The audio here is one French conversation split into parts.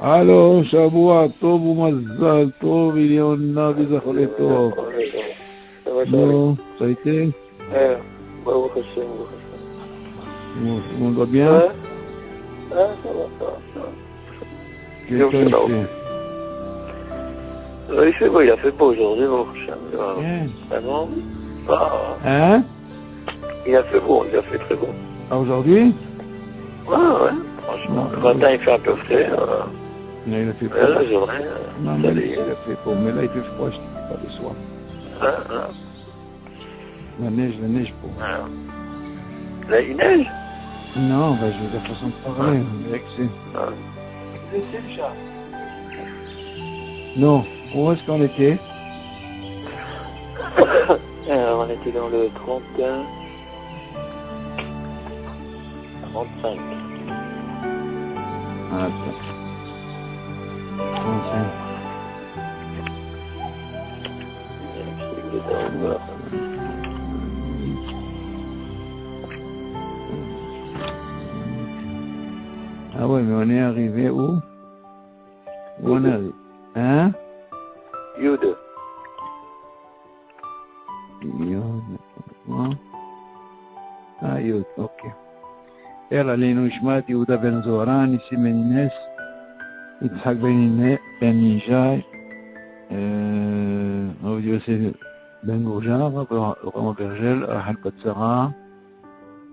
הלו, שבוע טוב ומזל טוב, עליונה וזכרי טוב. נו, ça a été? ברוך השם, ברוך השם. Tout le monde va bien? Ça va, ça va. Quel temps il fait? Il fait beau, il a fait beau aujourd'hui, Baruch Hashem. Bien. Vraiment. Hein? Il a fait beau, il a fait très beau. Ah, aujourd'hui? Ouais, franchement. Le matin, il fait un peu frais. Là, il a fait Mais froid. la journée, Non, ça mais y est. il a fait froid. Mais là, il fait froid, je ne dis pas de soir. La neige, pour. Là, il neige. Non, bah, je veux dire façon de parler. On dirait que c'est... C'est le chat. Non, où est-ce qu'on était? On était dans le 31... 35. Ah, attends. 35. Ah ouais, mais on est arrivé où? Où on est arrivé? Hein? Yud. Ah, Yud, ok. אלא עלינו נשמת יהודה בן זוהרן, ניסים בן אינס, יצחק בן ישי, רבי יוסף בן גורז'ה, רבי ברג'ל, רחל בת שרה,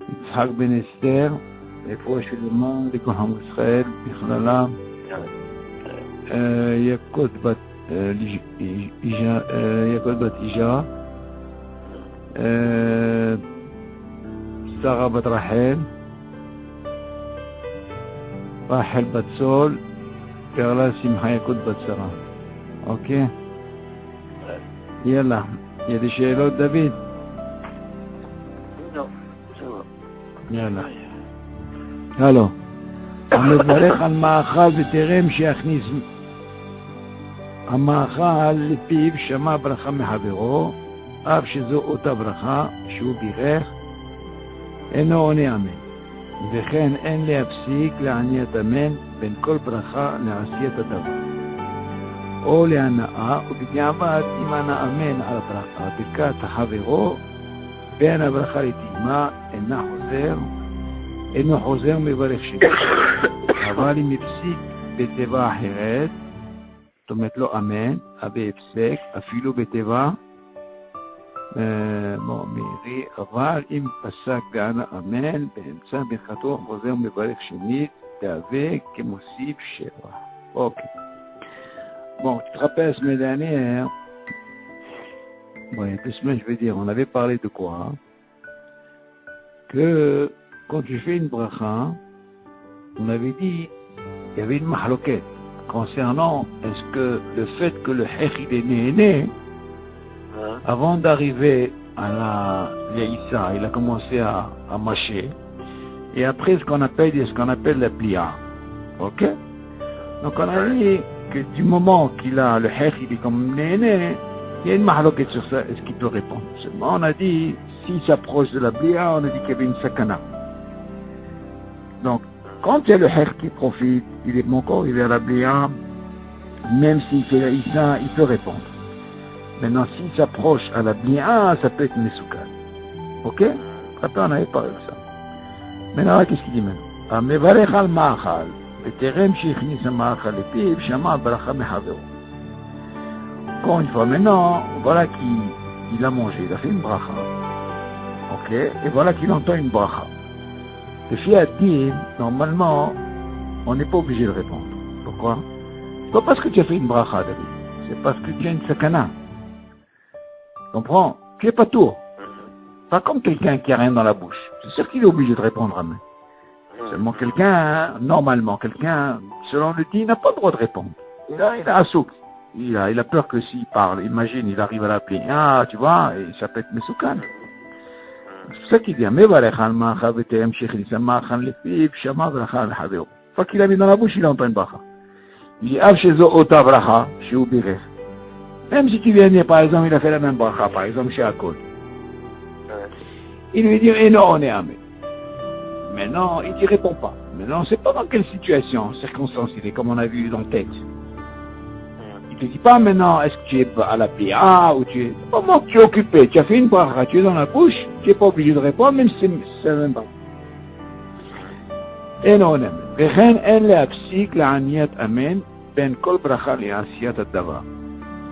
יצחק בן אסתר, רפואה שלמה לכל עם ישראל בכללם, יקות בת אישה, שרה בת רחל, רחל בת סול, פרלה שמחה יקות בת שרה. אוקיי? יאללה, יש לי שאלות דוד? Non, ça va. יאללה. הלו, המברך על מאכל בטרם שיכניס המאכל לפיו שמע ברכה מחברו, אף שזו אותה ברכה שהוא בירך, אינו עונה אמן. וכן אין להפסיק לעניית אמן בין כל ברכה לעשיית הדבר. או להנאה, ובדיעבד אם ענה אמן על הברכה ברכת חברו, בין הברכה לטעימה אינו חוזר מברך שני. אבל אם הפסיק בתיבה אחרת, זאת אומרת לא אמן, אבל הפסק אפילו בתיבה מירי, אבל אם פסק וענה אמן, באמצע ברכתו חוזר מברך שנית, תהווה כמוסיף שבח. אוקיי. Bon, tu te rappelles la semaine dernière, bon, il y a 2 semaines, je vais dire, on avait parlé de quoi? Que quand tu fais une bracha, on avait dit, il y avait une mahloquette concernant est-ce que le fait que le hech il est né, avant d'arriver à la Yaïssa, il a commencé à mâcher, et après ce qu'on appelle la plia. Ok? Donc on a dit que du moment qu'il a le hech, il est comme néné, il y a une mahloquette sur ça, est-ce qu'il peut répondre? Seulement on a dit, s'il s'approche de la plia, on a dit qu'il y avait une sakana. Donc, quand il y a le hech qui profite, il est encore, il est à la plia, même s'il fait la Yaïssa, il peut répondre. Maintenant, s'il s'approche à la blia, ça peut être mesoukan. Ok? Après, on avait parlé de ça. Maintenant, qu'est-ce qu'il dit maintenant? המברך על מאכל, בטרם שהכניס המאכל לפיו, שמע ברכה מחברו. Encore une fois, maintenant, voilà qu'il a mangé, il a fait une bracha. Ok? Et voilà qu'il entend une bracha. Le fiatim, normalement, on n'est pas obligé de répondre. Pourquoi? C'est pas parce que tu as fait une bracha, David. C'est parce que tu as une sakana. Tu comprends? Tu es pas tout. Pas comme quelqu'un qui a rien dans la bouche. C'est sûr qu'il est obligé de répondre à main. Seulement quelqu'un, normalement, quelqu'un, selon le dit, n'a pas le droit de répondre. Il a un souk. Il a peur que s'il parle, imagine, il arrive à l'appeler. Ah, tu vois, et ça peut être mesoukan. C'est ça qu'il dit. Mais voilà, fois qu'il a mis dans la bouche, il entend une bracha. Il dit, ah, chez ota bracha, chez Ubirech. Même si tu viens dire, par exemple, il a fait la même bracha, par exemple, chez Akol. Il lui dit, et non, on est amen. Mais non, il ne répond pas. Maintenant, on ne sait pas dans quelle situation, circonstance il est, comme on a vu dans le texte. Il te dit pas maintenant, est-ce que tu es à la PA ou tu es... C'est pas moi que tu es occupé, tu as fait une bracha, tu es dans la bouche, tu n'es pas obligé de répondre, même si c'est même pas. Et non, on aime. וכן אין להפסיק לעניית אמן בין כל ברכה לעשיית הדבר.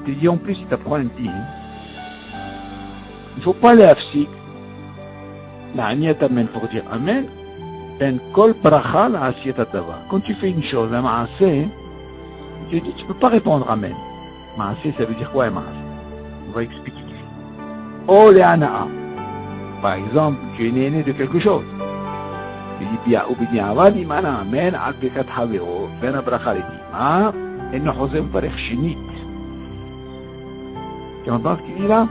Tu dis en plus, il t'apprend un dit, il ne faut pas להפסיק לעניית אמן pour dire amen, בין כל ברכה לעשיית הדבר. Quand tu fais une chose, un מעשה, tu ne peux pas répondre amen. Maasé, ça veut dire quoi un maasé? On va expliquer ici. Oh, les ana'a. Par exemple, tu es né de quelque chose. ובדיעבד אם אנא אמן על ברכת חברו בין הברכה לדימה, אינו חוזר מברך שנית. Tu entends ce qu'il dit là?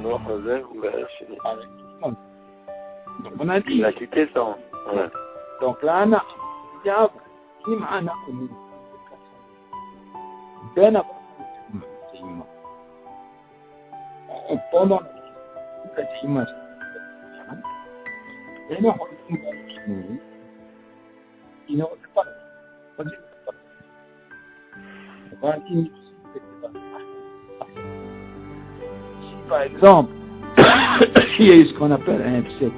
Non, חוזר מברך שנית. Donc on a dit. Il a quitté son. Ouais. Donc là, אנא, אם אנא אמן בין הברכה לדימה. Pendant la דימה, et non, il ne regarde pas. Si par exemple, il y a ce qu'on appelle un sec,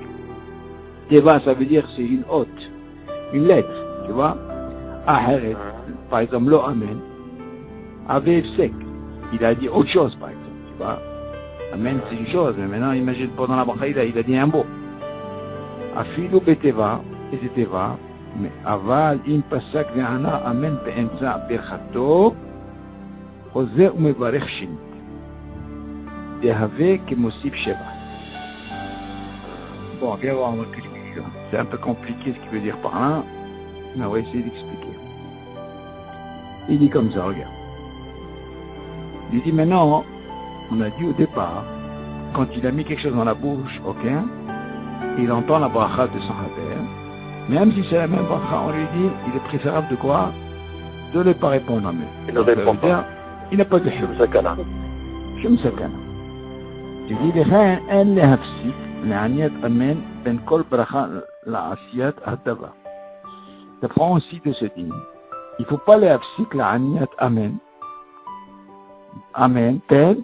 Teva, ça veut dire c'est une hôte, une lettre, tu vois. Aharet, par exemple, lo amen, avait sec, il a dit autre chose, par exemple, tu vois. Amen, c'est une chose, mais maintenant, imagine pendant la bracha, il a dit un mot. אפילו בטבע, איזה טבע, אבל אם פסק וענה אמן באמצע ברכתו, חוזר ומברך שנית. דהווה כמוסיף שבח. Bon, viens voir, on va expliquer. C'est un peu compliqué ce qu'il veut dire par là, mais on va essayer d'expliquer. Il dit comme ça, regarde. Il dit maintenant, on a dit au départ, quand il a mis quelque chose dans la bouche, ok, il entend la bracha de son haver, même si c'est la même bracha, on lui dit, il est préférable de quoi? De ne pas répondre à même. Il ne répond pas. Il n'a pas de chou. Sakana. Shum sakana. Tu dis, לכן אין להפסיק לעניית אמן בין כל ברכה לעשיית הדבר. Tu apprends aussi de ce dit, il ne faut pas להפסיק לעניית אמן, אמן בין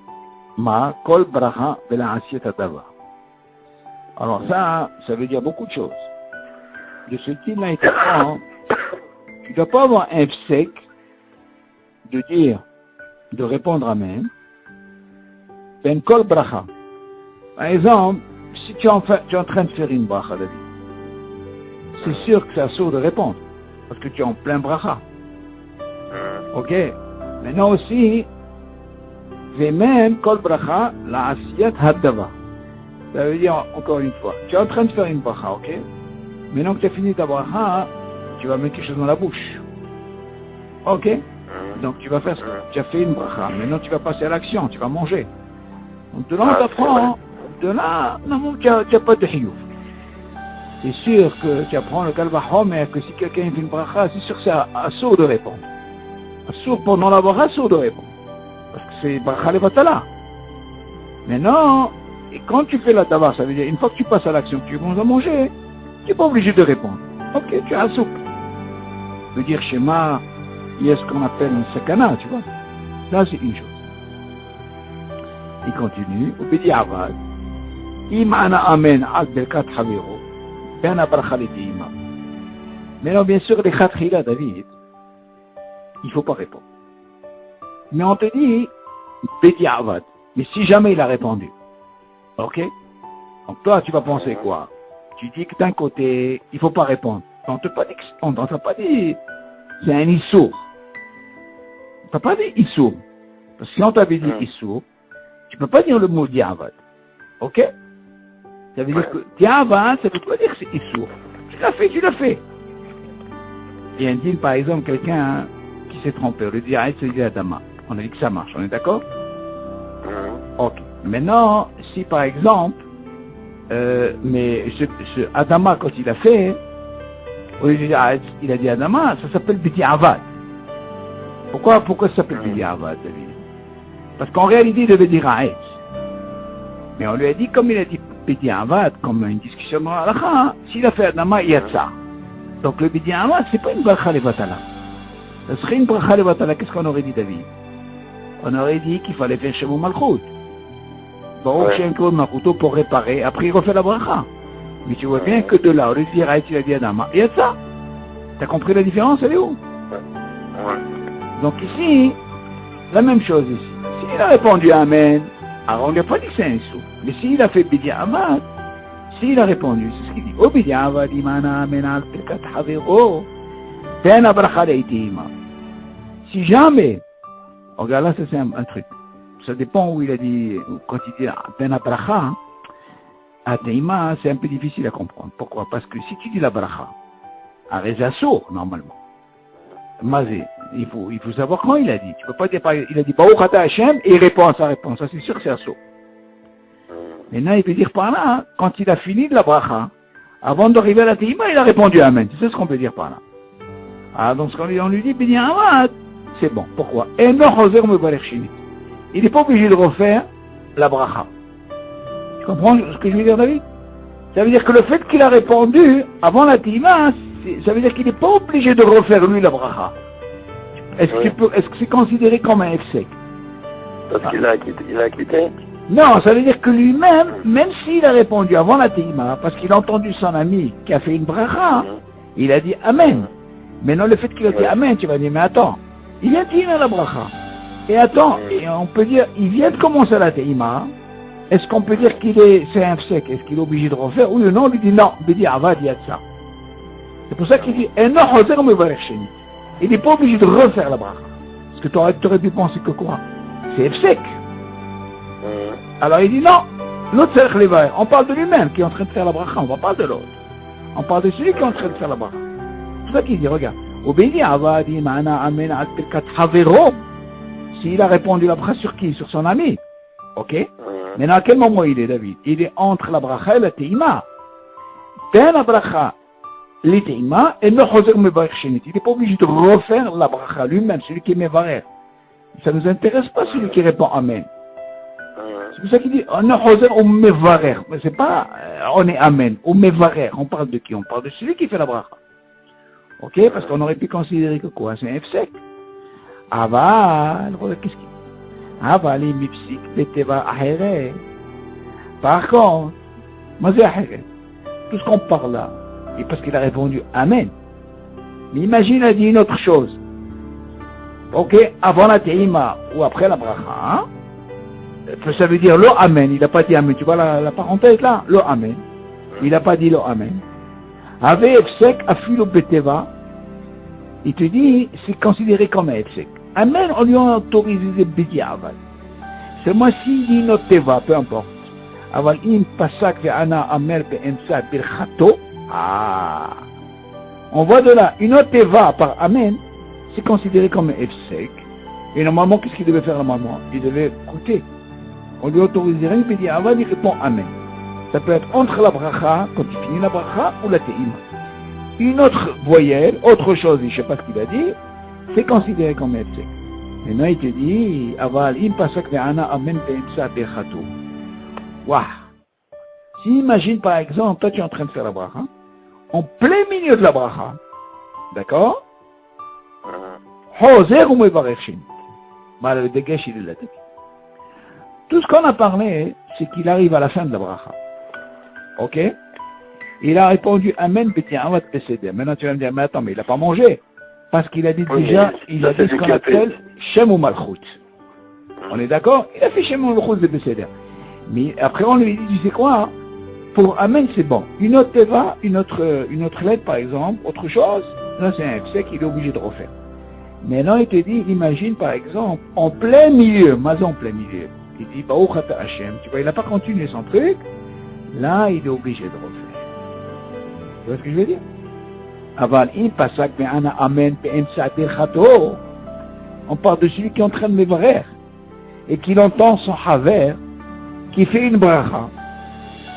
מה כל ברכה ולעשיית הדבר. Alors ça veut dire beaucoup de choses. De ce qu'il-là, il t'apprend, tu ne dois pas avoir un sec de dire, de répondre amen, ben kol bracha. Par exemple, si tu es en train de faire une bracha, David, c'est sûr que ça sort de répondre, parce que tu es en plein bracha. Ok? Maintenant aussi, ve même kol bracha la asiyat hadava. Ça veut dire, encore une fois, tu es en train de faire une bracha, ok? Maintenant que tu as fini ta bracha, tu vas mettre quelque chose dans la bouche. Ok? Donc tu vas faire ça. Tu as fait une bracha, maintenant tu vas passer à l'action, tu vas manger. Donc de là, on t'apprend, de là, non, tu n'as pas de hiouf. C'est sûr que tu apprends le kalvahomer, que si quelqu'un fait une bracha, c'est sûr que c'est assourd de répondre. Assourd pendant la bracha, assourd de répondre. Parce que c'est bracha levatala. Maintenant, et quand tu fais la tabar, ça veut dire, une fois que tu passes à l'action, que tu commences à manger, tu n'es pas obligé de répondre. Ok, tu as un soupe. Ça veut dire, schéma, il y a ce qu'on appelle une sakana, tu vois. Là, c'est une chose. Il continue, au bediavad, imana amen al berkat havero, ben abracha l'etima. Maintenant, bien sûr, les khatrila, David, il ne faut pas répondre. Mais on te dit, bediavad, mais si jamais il a répondu, ok? Donc toi, tu vas penser quoi? Tu dis que d'un côté, il ne faut pas répondre. On ne t'a pas dit, c'est un issour. On t'a pas dit issour. Parce que si on t'avait dit issour, tu ne peux pas dire le mot diavad. Ok? Ça veut dire que diavad, ça ne veut pas dire que c'est issour. Tu l'as fait, tu l'as fait. Il y a un deal, par exemple, quelqu'un qui s'est trompé. On lui dit, arrête, c'est Adama. On a dit que ça marche, on est d'accord? Ok. Maintenant, si par exemple, mais ce Adama, quand il a fait, au lieu de dire, il a dit Adama, ça s'appelle Biti Avad. Pourquoi ça s'appelle Biti Avad, David? Parce qu'en réalité, il devait dire Aetz. Mais on lui a dit, comme il a dit Biti Avad, comme une discussion dans la s'il a fait Adama, il y a ça. Donc le Bidi Amad, c'est pas une bracha levatala. Ce serait une bracha levatala, qu'est-ce qu'on aurait dit, David? On aurait dit qu'il fallait faire Shemu Malchut. Baruch Shem Kavod Malchuto pour réparer, après il refait la bracha. Mais tu vois bien que de là, au lieu de dire Haïti la Diadama, il y a ça. T'as compris la différence, elle est où? Donc ici, la même chose ici. S'il a répondu Amen, alors on lui a pas dit que c'est un sou. Mais s'il a fait Bidi Amad, s'il a répondu, c'est ce qu'il dit. Oh Bidi Amad, Imana Amen al Pirkat Havero, Tena Bracha Leitima. Si jamais, regarde là, ça c'est un truc. Ça dépend où il a dit, quand il dit Tena Bracha, Ateima, c'est un peu difficile à comprendre. Pourquoi? Parce que si tu dis la Bracha, à Rezasso, normalement, Mazé, il faut savoir quand il a dit. Tu peux pas dire, il a dit Baruch Ata Hashem et il répond à sa réponse. Ça c'est sûr que c'est assaut. Maintenant il peut dire par là, hein, quand il a fini de la bracha, avant d'arriver à la Teima, il a répondu Amen. C'est ce qu'on peut dire par là. Ah, donc on lui dit Bidi Amad, c'est bon. Pourquoi? Et non Hoser Mevarech Shinit. Il n'est pas obligé de refaire la bracha. Tu comprends ce que je veux dire, David? Ça veut dire que le fait qu'il a répondu avant la Teima, ça veut dire qu'il n'est pas obligé de refaire lui la bracha. Est-ce que c'est considéré comme un F-sec? Parce qu'il a quitté. Non, ça veut dire que lui-même, même s'il a répondu avant la Teima, parce qu'il a entendu son ami qui a fait une bracha, il a dit Amen. Maintenant, le fait qu'il a dit Amen, tu vas dire, mais attends, il vient de finir la bracha. Et attends, et on peut dire, il vient de commencer la Teima. Est-ce qu'on peut dire c'est un F-sec? Est-ce qu'il est obligé de refaire? Oui ou non? On lui dit non. Bidi Avad, il y a de ça. C'est pour ça qu'il dit, il n'est pas obligé de refaire la bracha. Parce que tu aurais pu penser que quoi? C'est F-sec. Alors il dit non, l'autre c'est l'Chlevaer. On parle de lui-même qui est en train de faire la bracha, on ne va pas de l'autre. On parle de celui qui est en train de faire la bracha. C'est ça qu'il dit, regarde. S'il a répondu la bracha sur qui? Sur son ami. Ok? Maintenant à quel moment il est, David? Il est entre la bracha et la teima. Ben la bracha, les teima, et le choser mevarech shenit. Il n'est pas obligé de refaire la bracha lui-même, celui qui est mevarech. Ça ne nous intéresse pas celui qui répond Amen. C'est pour ça qu'il dit, on est choser ou mevarech. Mais c'est pas, on est Amen, ou mevarech. On parle de qui? On parle de celui qui fait la bracha. Ok? Parce qu'on aurait pu considérer que quoi? C'est un F-sec. Aval, regarde qu'est-ce qu'il dit? Aval, il mipsik, beteva aheret. Par contre, moi c'est aheret. Tout ce qu'on parle là, et parce qu'il a répondu Amen. Mais imagine, il a dit une autre chose. Ok, avant la teima ou après la bracha, hein? Ça veut dire le Amen, il n'a pas dit Amen. Tu vois la parenthèse là? Le Amen. Il n'a pas dit le Amen. Avec F-sec, afilo beteva, il te dit, c'est considéré comme un F-sec. Amen, on lui a autorisé des Bidi Avad. Seulement s'il dit notre teva, peu importe. Aval im pasak ve'ana amer be'emsa birchato. Ah. On voit de là, une autre teva par Amen, c'est considéré comme un F-sec. Et normalement, qu'est-ce qu'il devait faire normalement? Il devait écouter. On lui autoriserait une Bidi Avad, il répond Amen. Ça peut être entre la bracha, quand il finit la bracha, ou la teima. Une autre voyelle, autre chose, je ne sais pas ce qu'il a dit, c'est considéré comme un F-sec. Maintenant, il te dit, aval im pasak ve'ana amen be'emsa birchato. Waouh! Si imagine par exemple, toi tu es en train de faire la bracha, en plein milieu de la bracha, d'accord? Hoser ou mevarech shenit. Bah, le dégage, il est là. Tout ce qu'on a parlé, c'est qu'il arrive à la fin de la bracha. Ok? Il a répondu Amen, Betiavat Peseder. Maintenant tu vas me dire, mais attends, mais il n'a pas mangé. Parce qu'il a dit déjà, il a dit ce qu'on appelle Shem ou Malchut. On est d'accord? Il a fait Shem ou Malchut de Peseder. Mais après on lui dit, tu sais quoi? Hein? Pour Amen, c'est bon. Une autre teva, une autre lettre par exemple, autre chose, là c'est un F-sec, il est obligé de refaire. Maintenant il te dit, imagine par exemple, en plein milieu, Mazon en plein milieu, il dit, Baruch Ata Hashem, tu vois, il n'a pas continué son truc, là il est obligé de refaire. Tu vois ce que je veux dire? Aval in pasak be'ana amen be'emsa birchato. On parle de celui qui est en train de mevarer et qui entend son haver qui fait une bracha.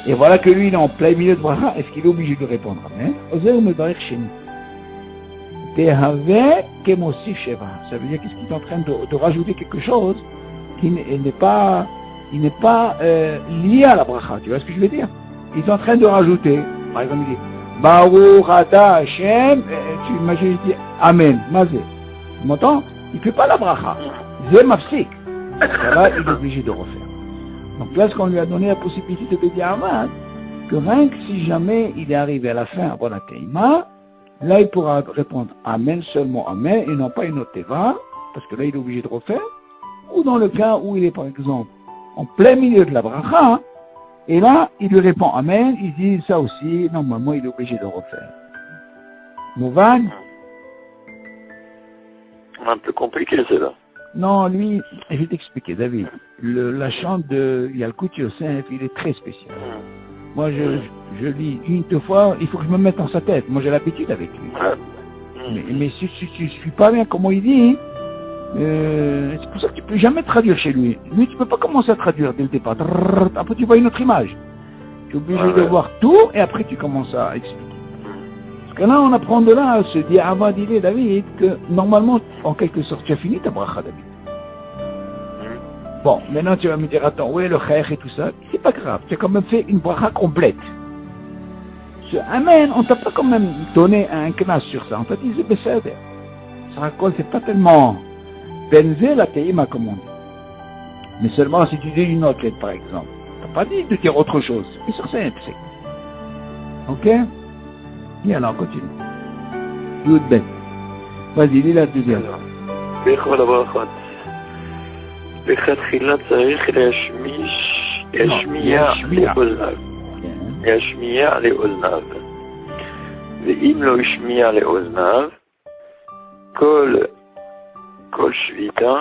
Et voilà que lui il est en plein milieu de bracha. Est-ce qu'il est obligé de répondre Amen? Ozer mevarer sheni. Tehave kemosif sheva. Ça veut dire qu'est-ce qu'il est en train de rajouter quelque chose qui n'est pas lié à la bracha. Tu vois ce que je veux dire? Il est en train de rajouter. Par exemple, il dit Baruch Ata Hashem, tu imagines, il dit Amen. Mazé. Tu m'entends? Il ne fait pas la bracha. C'est mafsik. Là, il est obligé de refaire. Donc là, ce qu'on lui a donné la possibilité de dire Amen, que rien que si jamais il est arrivé à la fin avant la Teima, là, il pourra répondre Amen, seulement Amen, et non pas une autre Teva, parce que là, il est obligé de refaire. Ou dans le cas où il est, par exemple, en plein milieu de la bracha, et là, il lui répond Amen, il dit ça aussi, normalement, il est obligé de refaire. Mouvan? Un peu compliqué, c'est là. Non, lui, je vais t'expliquer, David. La chante de Yalkut Yosef, il est très spécial. Moi, je lis une, deux fois, il faut que je me mette dans sa tête. Moi, j'ai l'habitude avec lui. Mais si tu ne suis pas bien comment il dit, c'est pour ça que tu ne peux jamais traduire chez lui. Lui, tu ne peux pas commencer à traduire dès le départ. Après, tu vois une autre image. Tu es obligé de voir tout, et après, tu commences à expliquer. Parce que là, on apprend de là, se dire avant d'y aller, David, que normalement, en quelque sorte, tu as fini ta bracha, David. Bon, maintenant tu vas me dire, attends, ouais, le khair et tout ça, c'est pas grave, tu as quand même fait une bracha complète. Ce Amen, on t'a pas quand même donné un knas sur ça, on t'a dit, c'est Besséder. Ça raconte, c'est pas tellement benzer la teima, comme on dit. Mais seulement si tu dis une autre lettre, par exemple. T'as pas dit de dire autre chose, c'est sur simple, c'est. Ok? Et alors, continue. Yud Ben. Vas-y, lis la deuxième. בכל הברכות. לכתחילה צריך להשמיע לאוזניו. להשמיע לאוזניו. ואם לא השמיע לאוזניו, כל שביתה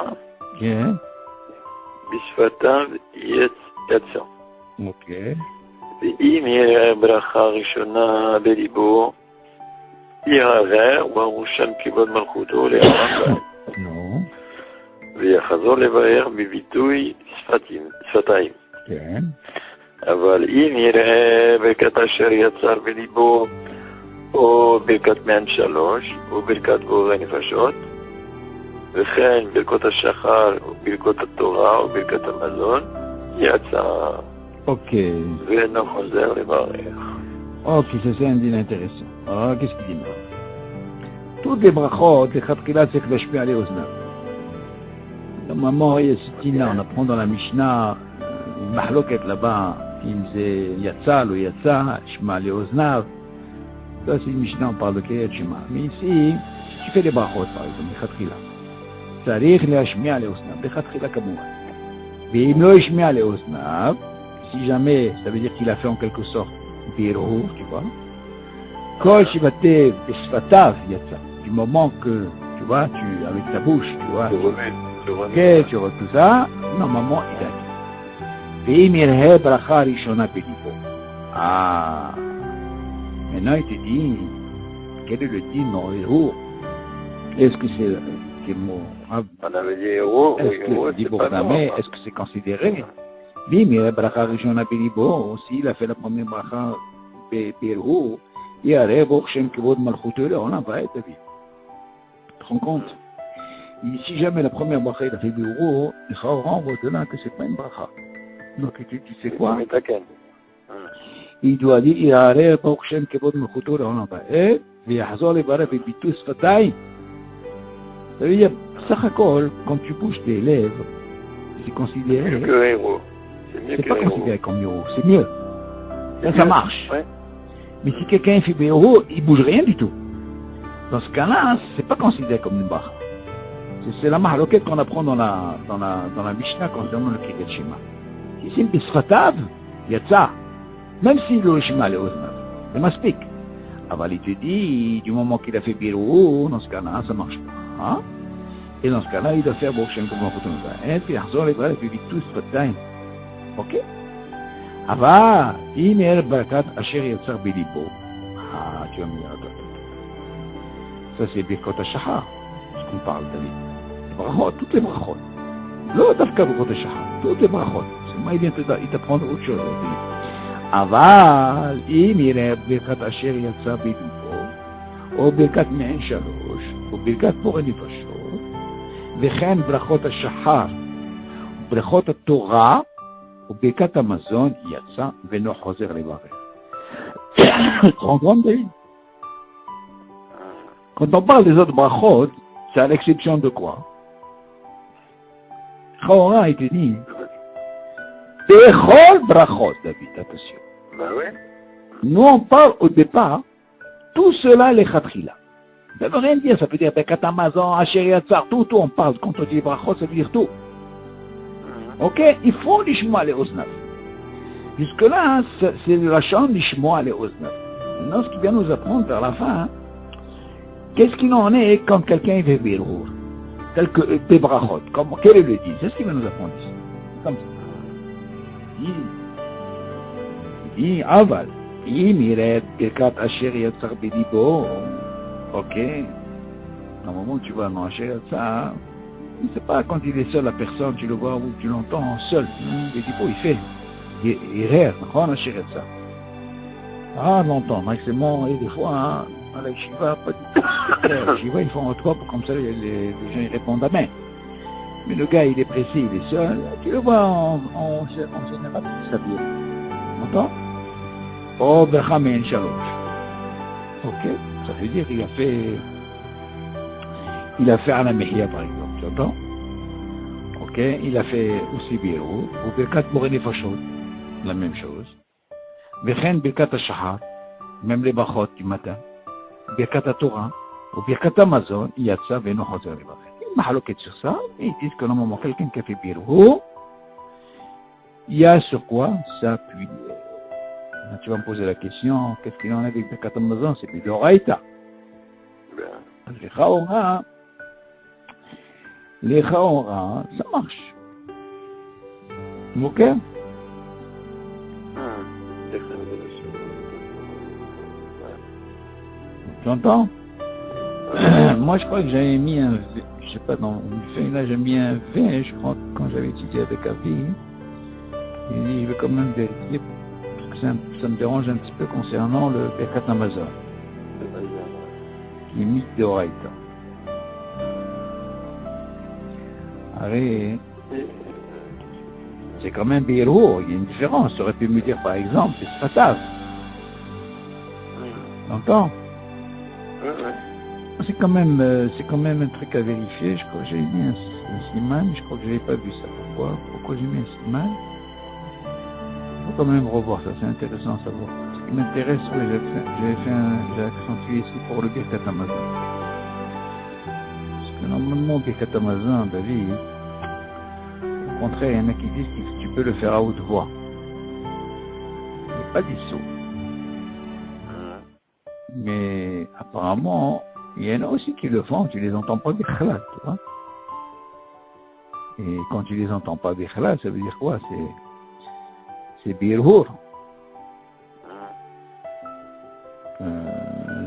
בשפתיו יצא. אוקיי. ואם יראה ברכה ראשונה בליבו, יערער ברוך שם כבוד מלכותו לעולם. נו. ויחזור לבאר בביטוי שפתיים. כן. אבל אם יראה ברכת אשר יצר בליבו, או ברכת מען שלוש, או ברכת בורא נפשות, וכן ברכות השחר, או ברכות התורה, או ברכת המזון, יצא. אוקיי. ואינו חוזר לברך. אוקיי, זה un דין intéressant. qu'est-ce qu'il dit là? Toutes les brachot, les khatkilat, c'est que l'ashmi allait aux nains. Normalement, il y a ce dîner, on apprend dans la Mishnah, une mahloket là-bas, אם זה יצא, לא יצא, שמע לאוזניו. Ça, c'est une Mishnah, on parle de Kriyat Shema. Mais ici, si tu fais des brachot, par exemple, לכתחילה, צריך להשמיע לאוזניו, לכתחילה כמובן. ואם לא ישמיע לאוזניו, si jamais, ça veut dire qu'il a fait en quelque sorte בירור, tu vois, כל שבטא בשפתיו יצא, du moment que, tu vois, avec ta bouche, tu vois, tu vois tout ça, normalement, il a dit. ואם יראה ברכה ראשונה בליבו. Maintenant, il te dit, quel est le din dans héros? Est-ce que c'est quel mot? On avait dit héros, est-ce que c'est considéré? Oui, mais bracha rishona belibo, s'il a fait la première bracha berhu, il y a rebo shem kivod malchuto, on a pas été vu. Tu te rends compte? Si jamais la première bracha il a fait berhu, il renvoie de là que c'est pas une bracha. Donc tu sais quoi? Il doit dire, il y a rebo shem kivod malchuto, on a pas été, ויחזור לברך בביטוי שפתיים. Ça veut dire, סך הכל, quand tu bouges tes lèvres, c'est considéré... C'est que héros. C'est pas considéré comme héros, c'est mieux. Là, ça marche. Ouais. Mais si quelqu'un fait héros, il bouge rien du tout. Dans ce cas-là, c'est pas considéré comme une bracha. C'est la mahloket qu'on apprend dans la Mishnah concernant le Kriyat Shema. Si c'est une bisfatav, yatsa. Même s'il le Shema le oznav, c'est maspik. אבל il te dit, du moment qu'il a fait héros, dans ce cas-là, ça marche pas. Hein? Et dans ce cas-là, il doit faire Baruch Shem Kivod Malchuto, et puis יחזור לברך בביטוי שפתיים. אוקיי? אבל אם יראה ברכת אשר יצר בליבו, tu vas me dire, ça c'est ברכות השחר, ce qu'on parle, David. Les brachot, toutes les brachot. לא דווקא ברכות השחר, toutes les brachot. C'est moi, il t'apprend autre chose. אבל אם יראה ברכת אשר יצר בליבו, או ברכת מעין שלוש, או ברכת בורא נפשות, וכן ברכות השחר, ברכות התורה, וברכת המזון יצא ואינו חוזר לברך. Tu te rends compte, David? Quand on parle des autres brachot, c'est à l'exception de quoi? Chaora, il te dit, Bechol brachot, David, attention. Ben oui. Nous, on parle au départ, tout cela, les khatrila. Ça veut rien dire, ça veut dire Bekat Amazon, Asher Yatzar, tout, on parle. Quand on dit brachot, ça veut dire tout. Ok? Il faut l'ishmoa les oznaf. Jusque-là, c'est la chambre l'ishmoa les oznaf. Maintenant, ce qui vient nous apprendre vers la fin, qu'est-ce qu'il en est quand quelqu'un fait birour? Tel que des brachot. Quel est le dit? C'est ce qu'il vient nous apprendre ici. C'est comme ça. Il dit, aval. אם ירד ברכת אשר יצר בליבו, ok, au moment où tu vois non, אשר יצר, c'est pas quand il est seul la personne, tu le vois ou tu l'entends seul, בליבו il fait, il rêve, נכון, אשר יצר. Ah, longtemps, maximum, et des fois, à la yeshiva, pas du tout. La yeshiva, ils font un trop, comme ça les gens ils répondent amen. Mais le gars, il est précis, il est seul, tu le vois en général, il s'habille. Entends? Oh, Bechamen Shalosh. Ok, ça veut dire qu'il a fait Anamehia par exemple, tu entends? Ok, il a fait aussi Biro, ou Birkat Morene Fashot, la même chose. Bechen Birkat Shahar, même les Bachot du matin. Birkat Torah, ou Birkat Amazon, Yatsa, Veno Hozer Bachet. Il m'a haloqué sur ça, et ils disent que normalement quelqu'un qui a fait Biro, il y a sur quoi s'appuyer. Tu vas me poser la question, qu'est-ce qu'il en a avec Birkat Amazon? C'est plus d'Oraïta. Les Chaora, ça marche. Ok? Tu entends? Moi, je crois que j'avais mis un, je sais pas, dans une feuille là, j'ai mis un V, je crois, quand j'avais étudié avec Avi. Il dit, je vais quand même vérifier. Ça me dérange un petit peu concernant le Birkat Amazon, qui est mis de Oraïta. Allez, c'est quand même Birou, il y a une différence. Tu aurais pu me dire par exemple, c'est Sfatav. T'entends? C'est quand même un truc à vérifier. Je crois que j'ai mis un siman, je crois que j'avais pas vu ça. Pourquoi j'ai mis un siman? Il faut quand même revoir ça, c'est intéressant à savoir. Ce qui m'intéresse, j'ai accentué ici pour le Birkat Amazon. Parce que normalement, Birkat Amazon, David, au contraire, il y en a qui disent que tu peux le faire à haute voix. Il n'est pas dissous. Mais apparemment, il y en a aussi qui le font, tu les entends pas bikhlal, tu vois. Et quand tu les entends pas bikhlal, ça veut dire quoi? C'est birhour.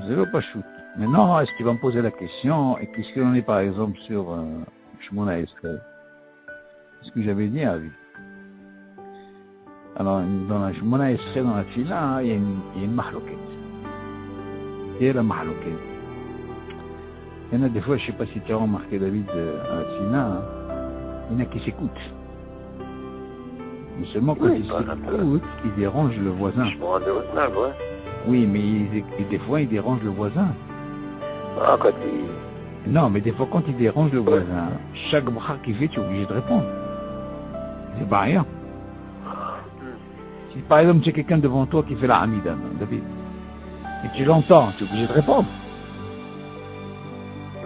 Zéro pas shoot. Maintenant, est-ce qu'il va me poser la question, et qu'est-ce qu'il en est par exemple sur Shmona Esrei? C'est ce que j'avais dit à lui. Alors, dans la Shmona Esrei, dans la Tfila, il y a une mahloquette. Et la mahloquette. Il y en a des fois, je ne sais pas si tu as remarqué David à la Tfila, il y en a qui s'écoutent. Mais seulement quand ils s'écoutent, ils dérangent le voisin. Oui, mais des fois, ils dérangent le voisin. Ah, quand il... Non, mais des fois, quand ils dérangent le voisin, chaque bracha qu'il fait, tu es obligé de répondre. C'est pas rien. Si par exemple, tu as quelqu'un devant toi qui fait la Hamida, David, et tu l'entends, tu es obligé de répondre.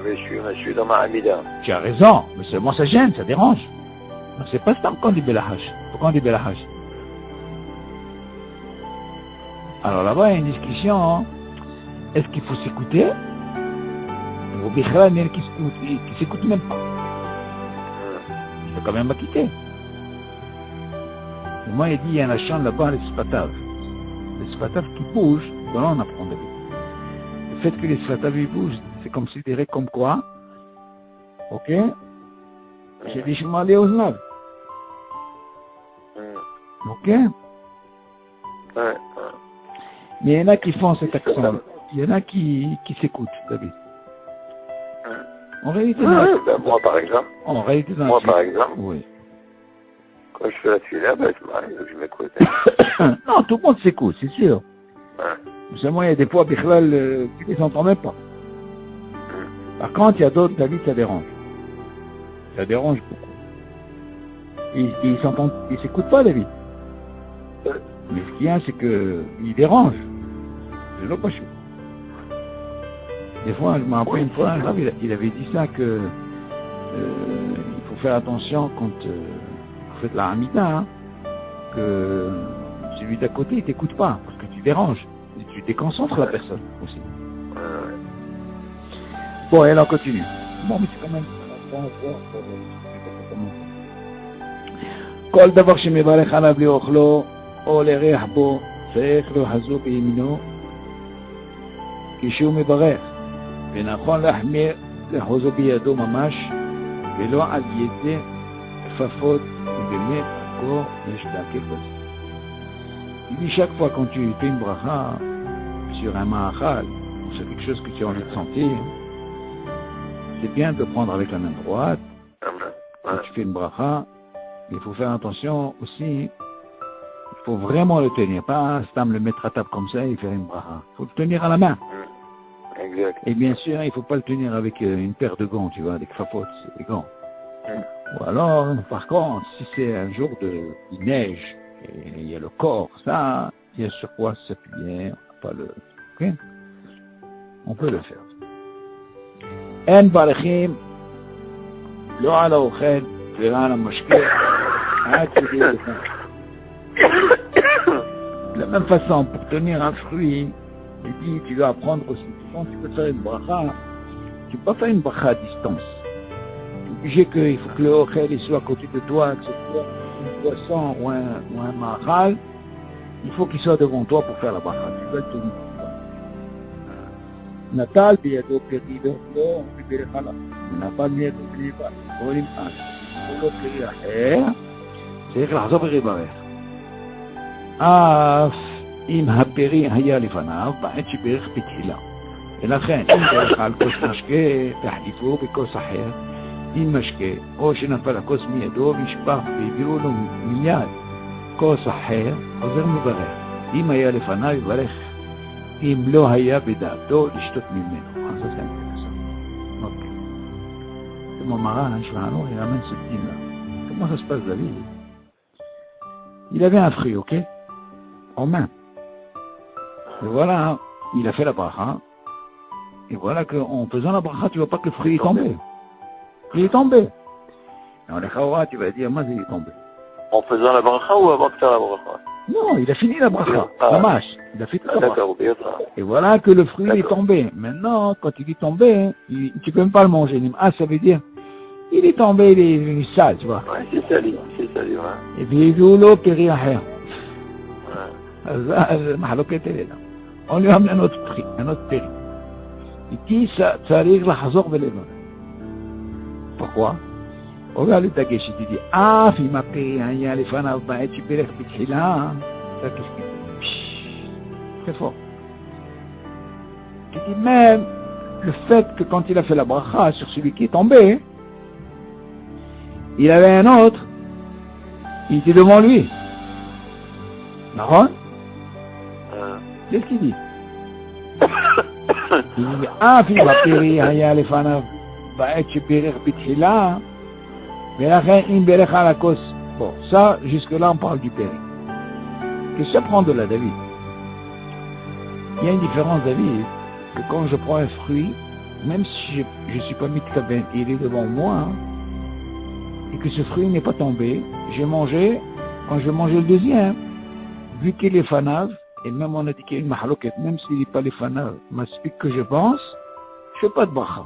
Mais je suis dans ma Hamida. Tu as raison, mais seulement ça gêne, ça dérange. C'est pas ça qu'on dit Belahaj. Pourquoi on dit Belahaj? Alors là-bas, il y a une discussion. Hein. Est-ce qu'il faut s'écouter? Ou Bichra, il y en a qui s'écoutent même pas. Il faut quand même quitter. Et moi, il dit, il y a un chant là-bas, les Sfatav. Les Sfatav qui bougent, de là on apprend David. Le fait que les Sfatav ils bougent, c'est considéré comme quoi? Ok? C'est des chemins des Oznav. Ok? Mais il y en a qui font cet accent. Il y en a qui s'écoutent, David. En réalité, moi par exemple. En réalité, moi par exemple. Oui. Quand je fais la tuile, je m'écoute. Non, tout le monde s'écoute, c'est sûr. Seulement, il y a des fois, Bichlal, tu les entends même pas. Par contre, il y a d'autres, David, ça dérange. Ça dérange beaucoup. Ils s'entendent, ils s'écoutent pas, David. Mais ce qu'il y a, c'est que il dérange. Je l'ai pas chaud. Des fois, je me rappelle une fois, il avait dit ça que il faut faire attention quand vous faites la Hamida, hein, que celui d'à côté, il t'écoute pas, parce que tu déranges. Et tu déconcentres la personne aussi. Bon, et là, on continue. Bon, mais c'est quand même... כל דבר שמברך עליו לאוכלו או לריח בו צריך להחזו בימינו כשהוא מברך, ונכון להחמיר לחוזו בידו ממש ולא על ידי כפפות, ובאמת הכל יש להקל בזה. Il dit chaque fois quand tu fais une bracha sur un ma'achal, ou sur quelque chose que tu as envie de sentir, c'est bien de prendre avec la main droite. Quand tu fais une bracha, il faut faire attention aussi, il faut vraiment le tenir, pas le mettre à table comme ça et faire une bracha. Il faut le tenir à la main. Exact. Et bien sûr, il ne faut pas le tenir avec une paire de gants, tu vois, des kfapotes, des gants. Ou alors, par contre, si c'est un jour de neige, et il y a le corps, ça, il y a sur quoi s'appuyer, on va pas le... Okay? On peut le faire. En barachim, lo ala ochel, ורע על המשקה, עד שזה יהיה. De la même façon, pour tenir un fruit, il dit, tu dois apprendre aussi, quand tu peux faire une bracha, tu ne peux pas faire une bracha à distance. Tu es obligé qu'il faut que le ochel soit à côté de toi, que ce soit un poisson ou un mahal, il faut qu'il soit devant toi pour faire la bracha. Tu dois le tenir. נטל בידו פרי לא מברך עליו, ונפל מידו בליבה, או נמעט, או לא פרי אחר, צריך לחזור ולברך. אף אם הפרי היה לפניו, בעת שברך בתחילה. ולכן, אם ברך על כוס משקה, תחליפו בכוס אחר, עם משקה, או שנפל הכוס מידו וישפך והביאו לו מיד כוס אחר, חוזר מברך. אם היה לפניו, יברך. אם לא היה בדעתו לשתות ממנו. Ça c'est intéressant. Ok. C'est mon marin, Shvano, il ramène ce petit-là. Comment ça se passe, David? Il avait un fruit, ok? En main. Et voilà, il a fait la bracha. Et voilà qu'en faisant la bracha, tu vois pas que le fruit est tombé. Il est tombé. Dans les khawra, tu vas dire, moi, il est tombé. En faisant la bracha ou avant de faire la bracha? Non, il a fini la bracha, la mâche. Il a fait la bracha. D'accord, bien. Et voilà que le fruit est tombé. Maintenant, quand il est tombé, tu peux même pas le manger. Ah, ça veut dire, il est tombé, il est sale, tu vois. Ouais, c'est sali, ouais. Et puis, il l'eau péri à rien. On lui amène un autre prix, un autre péri. Il dit, ça arrive la hazor de l'évêque. Pourquoi? regarde le Dagesh, il dit, ah, il m'a payé un yal, il fana, tu peux répéter là, ça, qu'est-ce qu'il dit? Très fort. Il dit, même le fait que quand il a fait la bracha sur celui qui est tombé, il avait un autre, il était devant lui. Naron? Qu'est-ce qu'il dit? Il dit, ah, il m'a payé un yal, il fana, tu peux répéter là, mais la reine, il me à la cause. Bon, ça, jusque-là, on parle du péri. Qu'est-ce que ça prend de là, David? Il y a une différence, David, que quand je prends un fruit, même si je ne suis pas mis de cabane, il est devant moi, et que ce fruit n'est pas tombé, j'ai mangé, quand je vais manger le deuxième, vu qu'il est fanav, et même on a dit qu'il y a une mahaloket, même s'il n'est pas les fanav, m'explique que je pense, je ne fais pas de bracha.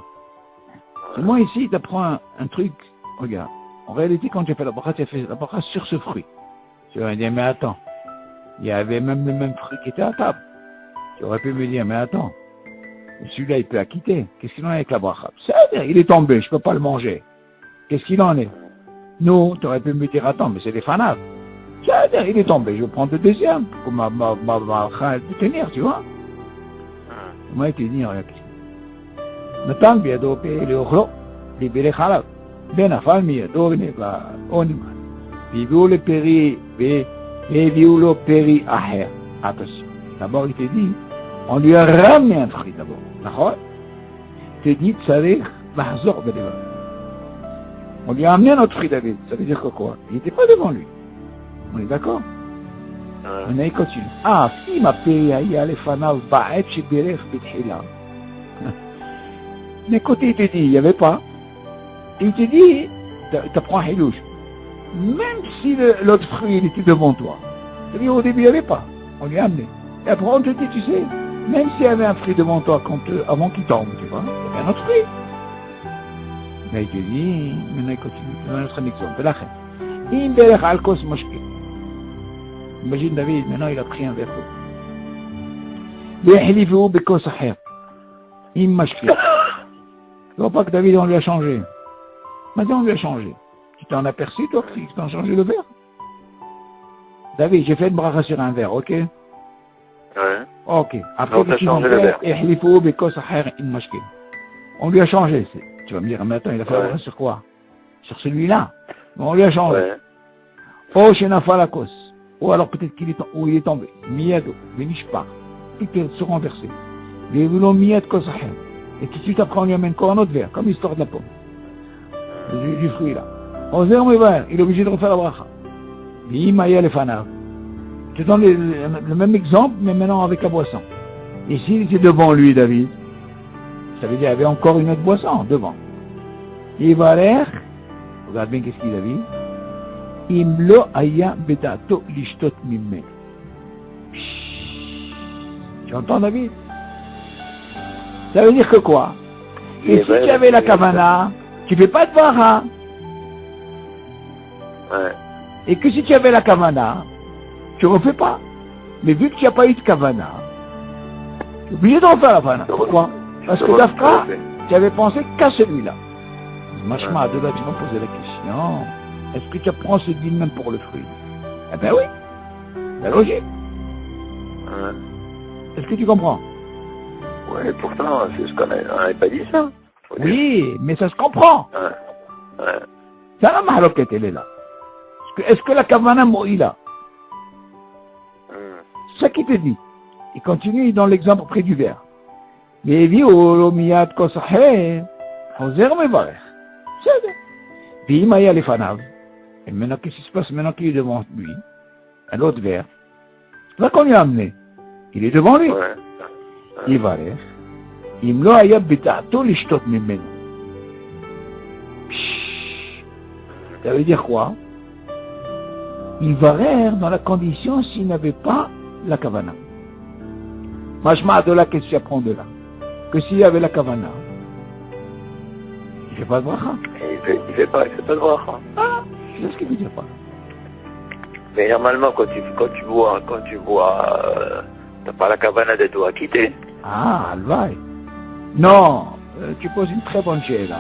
Et moi ici, tu apprends un truc, regarde. En réalité, quand tu as fait la bracha, tu as fait la bracha sur ce fruit. Tu vas me dire, mais attends, il y avait même le même fruit qui était à table. Tu aurais pu me dire, mais attends, celui-là, il peut acquitter. Qu'est-ce qu'il en est avec la bracha? C'est-à-dire, il est tombé, je ne peux pas le manger. Qu'est-ce qu'il en est? Non, tu aurais pu me dire, attends, mais c'est des fanaves. C'est-à-dire, il est tombé, je vais prendre le deuxième, pour ma bracha, elle peut tenir, tu vois? Moi, il te dit, regarde, Nathan, biado, le ochlo, libéré khalab. ונפל מידו ונבער, או נמעט. והביאו לפרי, והביאו לו פרי אחר. Attention. D'abord, il te dit, On lui a ramené un fruit d'abord. D'accord? Tu dis, tzarich lahzor belevav. On lui a amené notre fruit David. Ça veut dire que quoi? Il n'était pas devant lui. On est d'accord? Maintenant, il continue. Ah, si ma paye a lefanav ba'et sheberech betchila. D'un côté, il te dit, il n'y avait pas. Il te dit, tu prends Hilouche. Même si l'autre fruit, il était devant toi. C'est-à-dire, au début, il n'y avait pas. On lui a amené. Et après, on te dit, tu sais, même s'il y avait un fruit devant toi avant qu'il tombe, tu vois, il y avait un autre fruit. Mais il te dit, maintenant, il continue. Je vais donner un exemple. Là, il berech al kos moshke. Imagine David, maintenant, il a pris un verre d'eau. Yehlifu bekos aher. Il mashke. Tu vois pas que David, on lui a changé. Maintenant, on lui a changé. Tu t'en aperçu, toi, que tu t'en changé le verre? David, j'ai fait une bracha sur un verre, ok? Ouais. Ok. Après, Donc, t'as changé le verre. On lui a changé. Tu vas me dire, mais attends, il a fait la bracha sur quoi? Sur celui-là. Mais on lui a changé. Ouais. Oh, Shenafalakos. Ou alors peut-être qu'il est tombé. Miyado, Benishpar. Il se renversé. Les voulons Miyad Kosahem. Et tout de suite après, on lui amène encore un autre verre, comme l'histoire de la pomme. Du fruit là. Il est obligé de refaire la bracha. Imaya lefanav. Je te donne le même exemple, mais maintenant avec la boisson. Et s'il était devant lui, David, ça veut dire qu'il y avait encore une autre boisson devant. Il va l'air, regarde bien qu'est-ce qu'il a dit. Imlo aya bedato lishtot mimmen. Tu entends, David? Ça veut dire que quoi? Et si tu avais la kavana, tu fais pas de bracha. Ouais. Et que si tu avais la kavana, tu ne refais pas. Mais vu que tu n'as pas eu de kavana, tu es obligé de refaire la kavana. Pourquoi? Parce que d'Afra, tu avais pensé qu'à celui-là. Machma, de là, tu vas poser la question. Est-ce que tu apprends ce din même pour le fruit? Eh ben oui. La logique. Ouais. Est-ce que tu comprends? Ouais, pourtant, c'est ce qu'on n'avait pas dit ça. Oui, mais ça se comprend. Ouais. Ouais. Ça, la mahaloquette, elle est là. Est-ce que la kavana moïla? C'est ça qui te dit. Il continue dans l'exemple près du verre. Mais il dit, oh, miyad kosahe, hoser mevarech. C'est ça. Puis il m'a y allé fanav. Et maintenant, qu'est-ce qui se passe maintenant qu'il est devant lui? Un autre verre. C'est là qu'on lui a amené. Il est devant lui. Ouais. Il va aller. Il lo aya bida'ato lishtot mimenu. Ça veut dire quoi? Il va rire dans la condition s'il n'avait pas la kavana. Machma de là, qu'est-ce que tu apprends de là? Que s'il y avait la kavana, il ne fait pas de bracha. Il fait pas de bracha. Ah, c'est ce qu'il veut dire pas. Mais normalement, quand tu bois, t'as pas la kavana de doigts quitter. Ah, alvaï. Non, tu poses une très bonne chose là.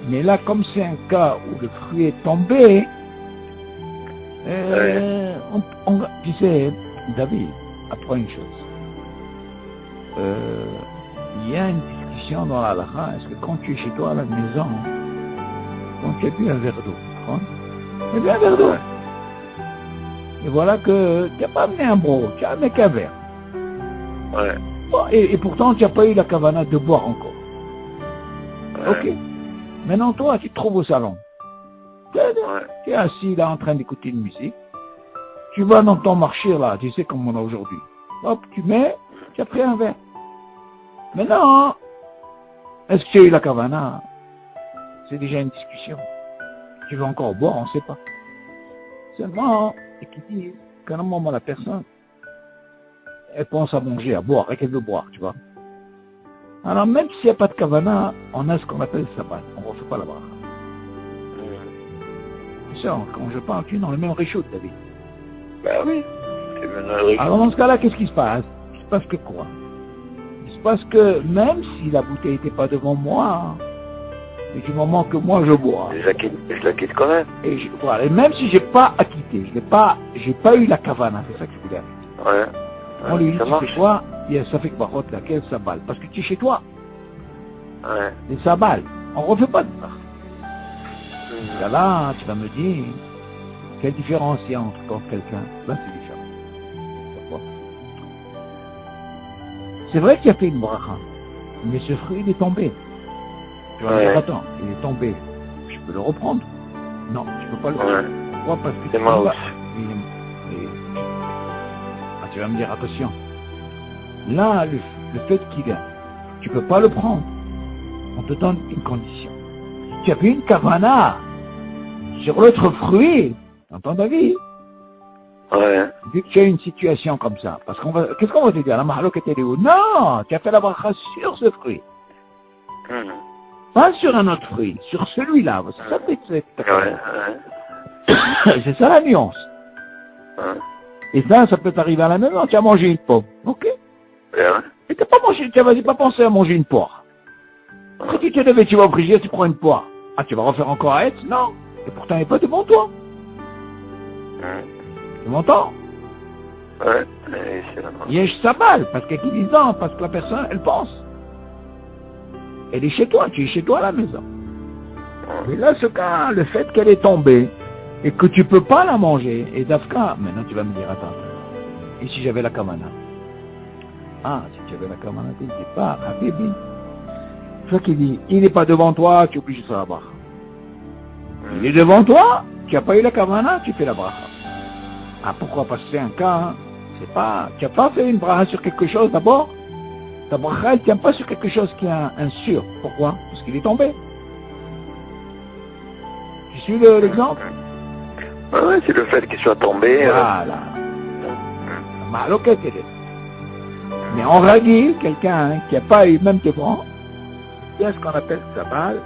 Mais là, comme c'est un cas où le fruit est tombé, tu sais, David, apprends une chose. Il y a une discussion dans la halakha. Est-ce que quand tu es chez toi à la maison, quand tu as bu un verre d'eau, tu as bu un verre d'eau. Et voilà que tu n'as pas amené un broc, tu as amené qu'un verre. Ouais. Bon, et pourtant, tu n'as pas eu la kavana de boire encore. Ouais. Ok. Maintenant, toi, tu te trouves au salon. Tu es assis là en train d'écouter une musique. Tu vas dans ton marché là, tu sais comme on a aujourd'hui. Hop, tu mets, tu as pris un verre. Maintenant, est-ce que tu as eu la kavana? C'est déjà une discussion. Tu veux encore boire, on ne sait pas. Seulement, et qui dit qu'à un moment la personne, elle pense à manger, à boire, et qu'elle veut boire, tu vois. Alors même s'il n'y a pas de kavana, on a ce qu'on appelle le sabbat. On ne refait pas la bracha. C'est ça, quand je parle, tu es dans le même réchaud, David. Ben oui. C'est maintenant le Alors dans ce cas-là, qu'est-ce qui se passe? Il se passe que quoi? Il se passe que même si la bouteille n'était pas devant moi, mais du moment que moi je bois, je la quitte quand même. voilà, et même si j'ai pas acquitté, j'ai pas eu la kavana, c'est ça que je voulais dire. Ouais. On lui dit, ça tu marche. sais quoi? Il y a ça fait que par contre laquelle ça balle. Parce que tu es chez toi, Ouais. et ça balle. On refait pas de ça. Là, tu vas me dire, quelle différence il y a entre quelqu'un? Là, c'est différent. Pourquoi? C'est vrai qu'il a fait une bracha, mais ce fruit, il est tombé. Tu vas dire, attends, il est tombé, je peux le reprendre? Non, je peux pas le reprendre. Pourquoi? Parce que C'est moi aussi. Ah, tu vas me dire, attention. Là, le fait qu'il a, tu peux pas le prendre. On te donne une condition. Tu as fait une kavana sur l'autre fruit, entends David? Ouais. Vu que tu as une situation comme ça, parce qu'on va, qu'est-ce qu'on va te dire? La mahalouk est où? Non, tu as fait la bracha sur ce fruit. Pas sur un autre fruit, sur celui-là. C'est ça, c'est ça la nuance. Et ça peut t'arriver à la maison, tu as mangé une pomme, ok? Et t'as pas mangé, tu vas pas penser à manger une poire. Si tu te lèves, tu vas au frigidaire, tu prends une poire. Ah, tu vas refaire encore à être? Non. Et pourtant, elle n'est pas devant toi. Tu m'entends? Ouais, c'est la même. Yesh Sabal, parce qu'il dit non, parce que la personne, elle pense. Elle est chez toi, tu es chez toi à la maison. Mais là, ce cas, le fait qu'elle est tombée, et que tu peux pas la manger, et Dafka, maintenant tu vas me dire, attends. Et si j'avais la kamana? Ah, si tu avais la kamana, tu ne dis pas, Habibi. C'est ça qu'il dit, il n'est pas devant toi, tu es obligé de faire la bracha. Il est devant toi, tu n'as pas eu la kamana, tu fais la bracha. Ah, pourquoi? Parce que c'est un cas, hein. C'est pas, tu n'as pas fait une bracha sur quelque chose d'abord. Ta bracha, elle ne tient pas sur quelque chose qui est un sûr. Pourquoi? Parce qu'il est tombé. Tu suis l'exemple? Ouais, c'est le fait qu'il soit tombé. Voilà. Mahaloket, elle est. Mais on ragit quelqu'un qui n'a pas eu même devant, il y a ce qu'on appelle sabal.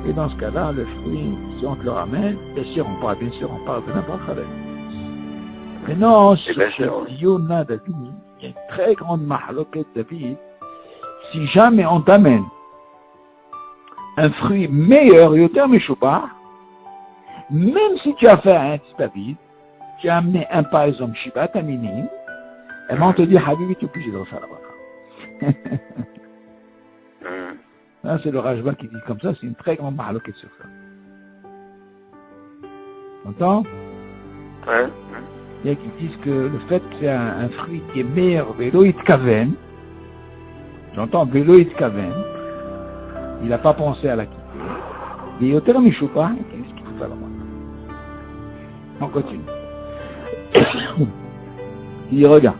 Et dans ce cas-là, le fruit, si on te le ramène, bien sûr on parle de n'importe quoi. Mais non, sur ce Yona David, il y a une très grande mahaloket David. Si jamais on t'amène un fruit meilleur, yoter meshubah, même si tu as fait un David, tu as amené un par exemple Shiba Taminim, et ben on te dit, Habibi, tu es obligé de refaire la bracha. Là, c'est le Rajba qui dit comme ça, c'est une très grande mahaloket sur ça. T'entends? Ouais. Il y a qui disent que le fait que c'est un fruit qui est meilleur, Véloïd Kaven, j'entends Véloïd Kaven, il n'a pas pensé à la quitter. Mais Yoter Mishoupa, qu'est-ce qu'il faut faire là-bas? On continue. Il dit, regarde.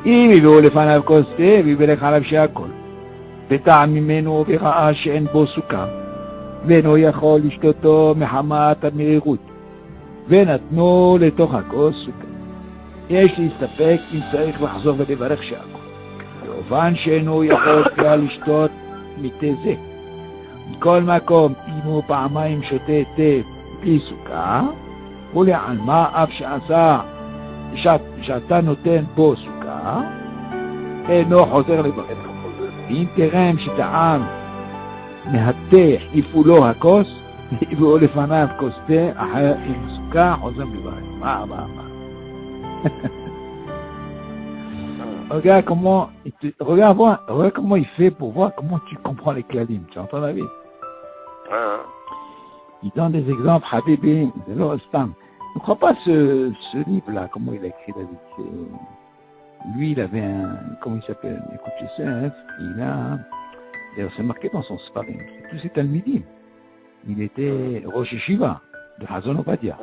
אם הביאו לפניו כוס תה, ויברך עליו שהכל. וטעם ממנו וראה שאין בו סוכר, ואינו יכול לשתותו מחמת המרירות, ונתנו לתוך הכוס סוכר. יש להסתפק אם צריך לחזור ולברך שהכל. כמובן שאינו יכול כלל לשתות מתה זה. מכל מקום, אם הוא פעמיים שותה תה בלי סוכר, ולעלמה אף שאתה נותן בו סוכר, אינו חוזר לברך. אם תרם שטעם מהתה יפולו הכוס, יביאו לפניו כוס תה אחר עם סוכר, חוזר לברך. מה? Regarde comment il fait pour voir comment tu comprends les klalim. Tu entends la vie? Il donne des exemples, Habibi, de l'Ostam. Ne crois pas ce livre-là, comment il a écrit David. Lui, il avait comment il s'appelle? Écoute, Youssef, d'ailleurs, c'est marqué dans son Sfarim. Tous ces Talmidim. Il était Rosh Yeshiva, de Hazon Obadia.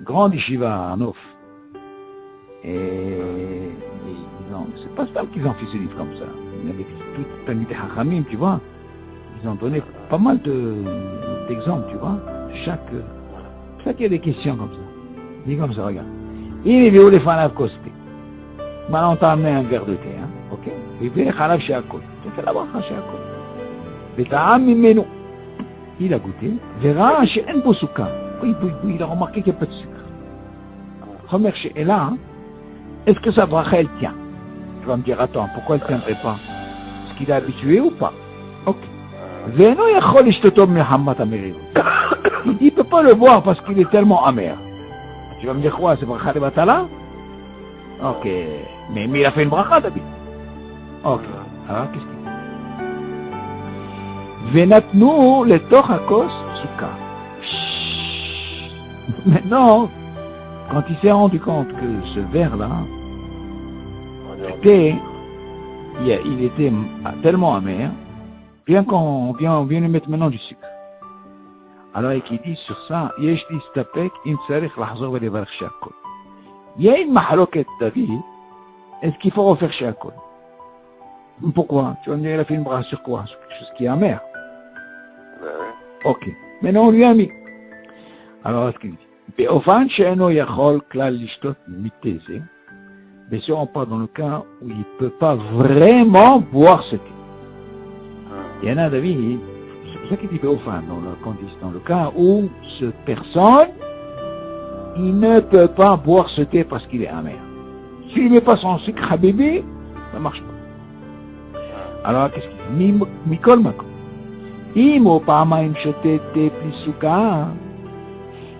Grand Yeshiva à Nof. Et c'est pas ça qu'ils ont fait ce livre comme ça. Il y avait tout Talmidei Chachamim, tu vois. Ils ont donné pas mal d'exemples, tu vois. Chaque il y a des questions comme ça. Dis comme ça, regarde. Il est vu les fanav costé. Maintenant, on t'a amené un verre de thé, hein. Ok? Il fait khalav sheakol. Tu fais la bracha sheakol. Beta'am mimenu. Il a goûté. Verra she'en bo soukar. Oui, il a remarqué qu'il n'y a pas de sucre. Première she'ela, hein. Est-ce que sa bracha, elle tient? Tu vas me dire, attends, pourquoi elle ne tiendrait pas? Est-ce qu'il est habitué ou pas? Ok. Veno yachol ishtotom mehammat ameriru. Il dit, il ne peut pas le boire parce qu'il est tellement amer. Tu vas me dire quoi? C'est bracha de batala? Ok. Mais il a fait une bracha, David. Ok. Alors, qu'est-ce qu'il dit? Venatnu letoch hakos sukkar. Maintenant, quand il s'est rendu compte que ce verre-là, il était tellement amer, bien qu'on vient lui mettre maintenant du sucre. Alors, et qui dit sur ça, il y a une mahaloket, David, est-ce qu'il faut refaire Shakol? Pourquoi? Tu vas me dire, il a fait une brasse sur quoi? Sur quelque chose qui est amer. Ok. Maintenant, on lui a mis. Alors, est-ce qu'il dit? באופן שאינו יכול כלל לשתות מתה זה, bien sûr, on parle dans le cas où il ne peut pas vraiment boire ce thé. Il y en a, David, c'est pour ça qu'il dit Béofan, dans le cas où cette personne, il ne peut pas boire ce thé parce qu'il est amer. S'il ne met pas son sucre à bébé, ça ne marche pas. Alors, qu'est-ce qu'il dit? Mikol Makom. Imo Pamaim Shotet Té Plisuka.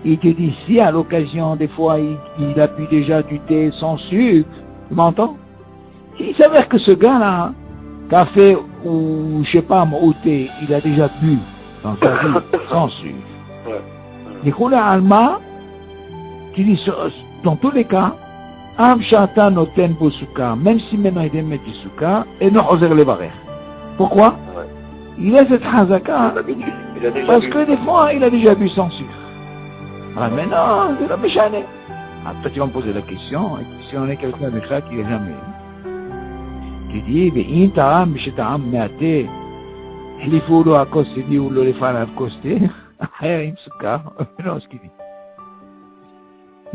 Il te dit, si à l'occasion, des fois, il a bu déjà du thé sans sucre, tu m'entends? Il s'avère que ce gars-là, café ou, je sais pas, au thé, il a déjà bu dans sa vie sans sucre. Les couleurs Alma, qui dit, dans tous les cas, Am Shata Noten Bosuka, même si maintenant il met du sucre, et non oser les barrer. Pourquoi? Il a cette hazaka, parce que des fois, il a déjà bu sans sucre. Ah, mais non, c'est la méchante. Après, tu vas me poser la question, si on est quelqu'un de ça qui n'est jamais. Tu dis, mais il t'a amené, je t'ai amené, il faut le accoster, il faut le faire accoster. Il me souka. Non, ce qu'il dit.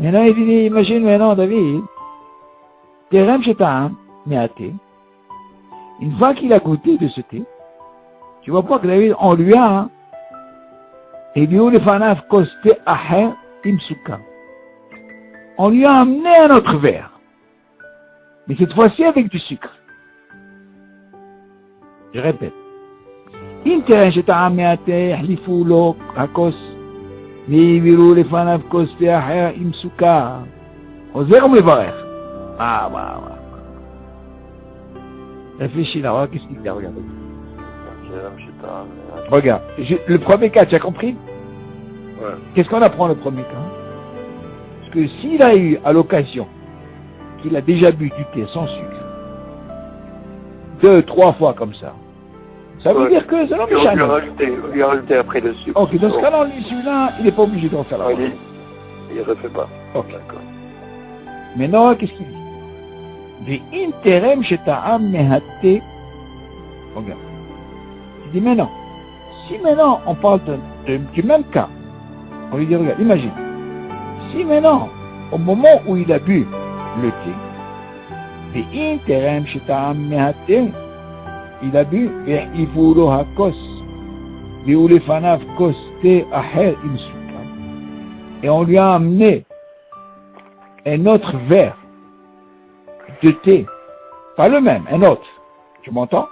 Maintenant, il dit, imagine maintenant, David, t'es rem, je t'ai amené, une fois qu'il a goûté de ce thé, tu vois pas que David, on lui a, הביאו לפניו כוס תה אחר עם סוכר. On lui a amené un autre verre, mais cette fois-ci avec du sucre. Je répète. אם תראה שטעם מהתה, יחליפו לו הכוס, והביאו לפניו כוס תה אחר עם סוכר. עוזר ומברך. réfléchis là, regarde qu'est-ce qu'il dit, regarde. Regarde, le premier cas, tu as compris? Ouais. Qu'est-ce qu'on apprend le premier cas? Parce que s'il a eu à l'occasion qu'il a déjà bu du thé sans sucre, 2, 3 fois comme ça veut dire que c'est l'homme il a rajouté après le sucre. Ok, dans ce cas-là, celui-là, il n'est pas obligé de refaire la fois. Il ne refait pas. Ok. D'accord. Maintenant, qu'est-ce qu'il dit? V'interem sheta'am mehaté. Regarde. Il dit, mais non, si maintenant on parle du même cas, on lui dit, regarde, imagine, si maintenant, au moment où il a bu le thé, il a bu, et on lui a amené un autre verre de thé, pas le même, un autre, tu m'entends?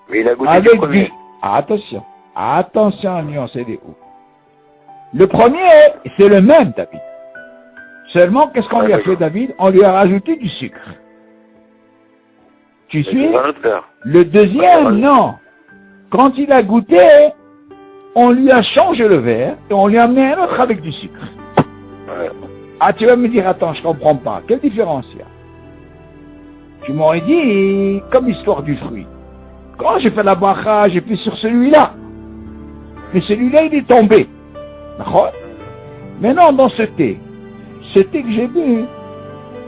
Mais il a goûté avec du premier. Attention à nuancer les hauts. Le premier, c'est le même, David. Seulement, qu'est-ce qu'on lui a fait, David? On lui a rajouté du sucre. Tu suis? Le deuxième, non. Quand il a goûté, on lui a changé le verre et on lui a amené un autre avec du sucre. Ah, tu vas me dire, attends, je comprends pas. Quelle différence il y a? Tu m'aurais dit, comme l'histoire du fruit. Quand j'ai fait la bracha, j'ai pris sur celui-là. Mais celui-là, il est tombé. D'accord? Maintenant, dans ce thé que j'ai bu,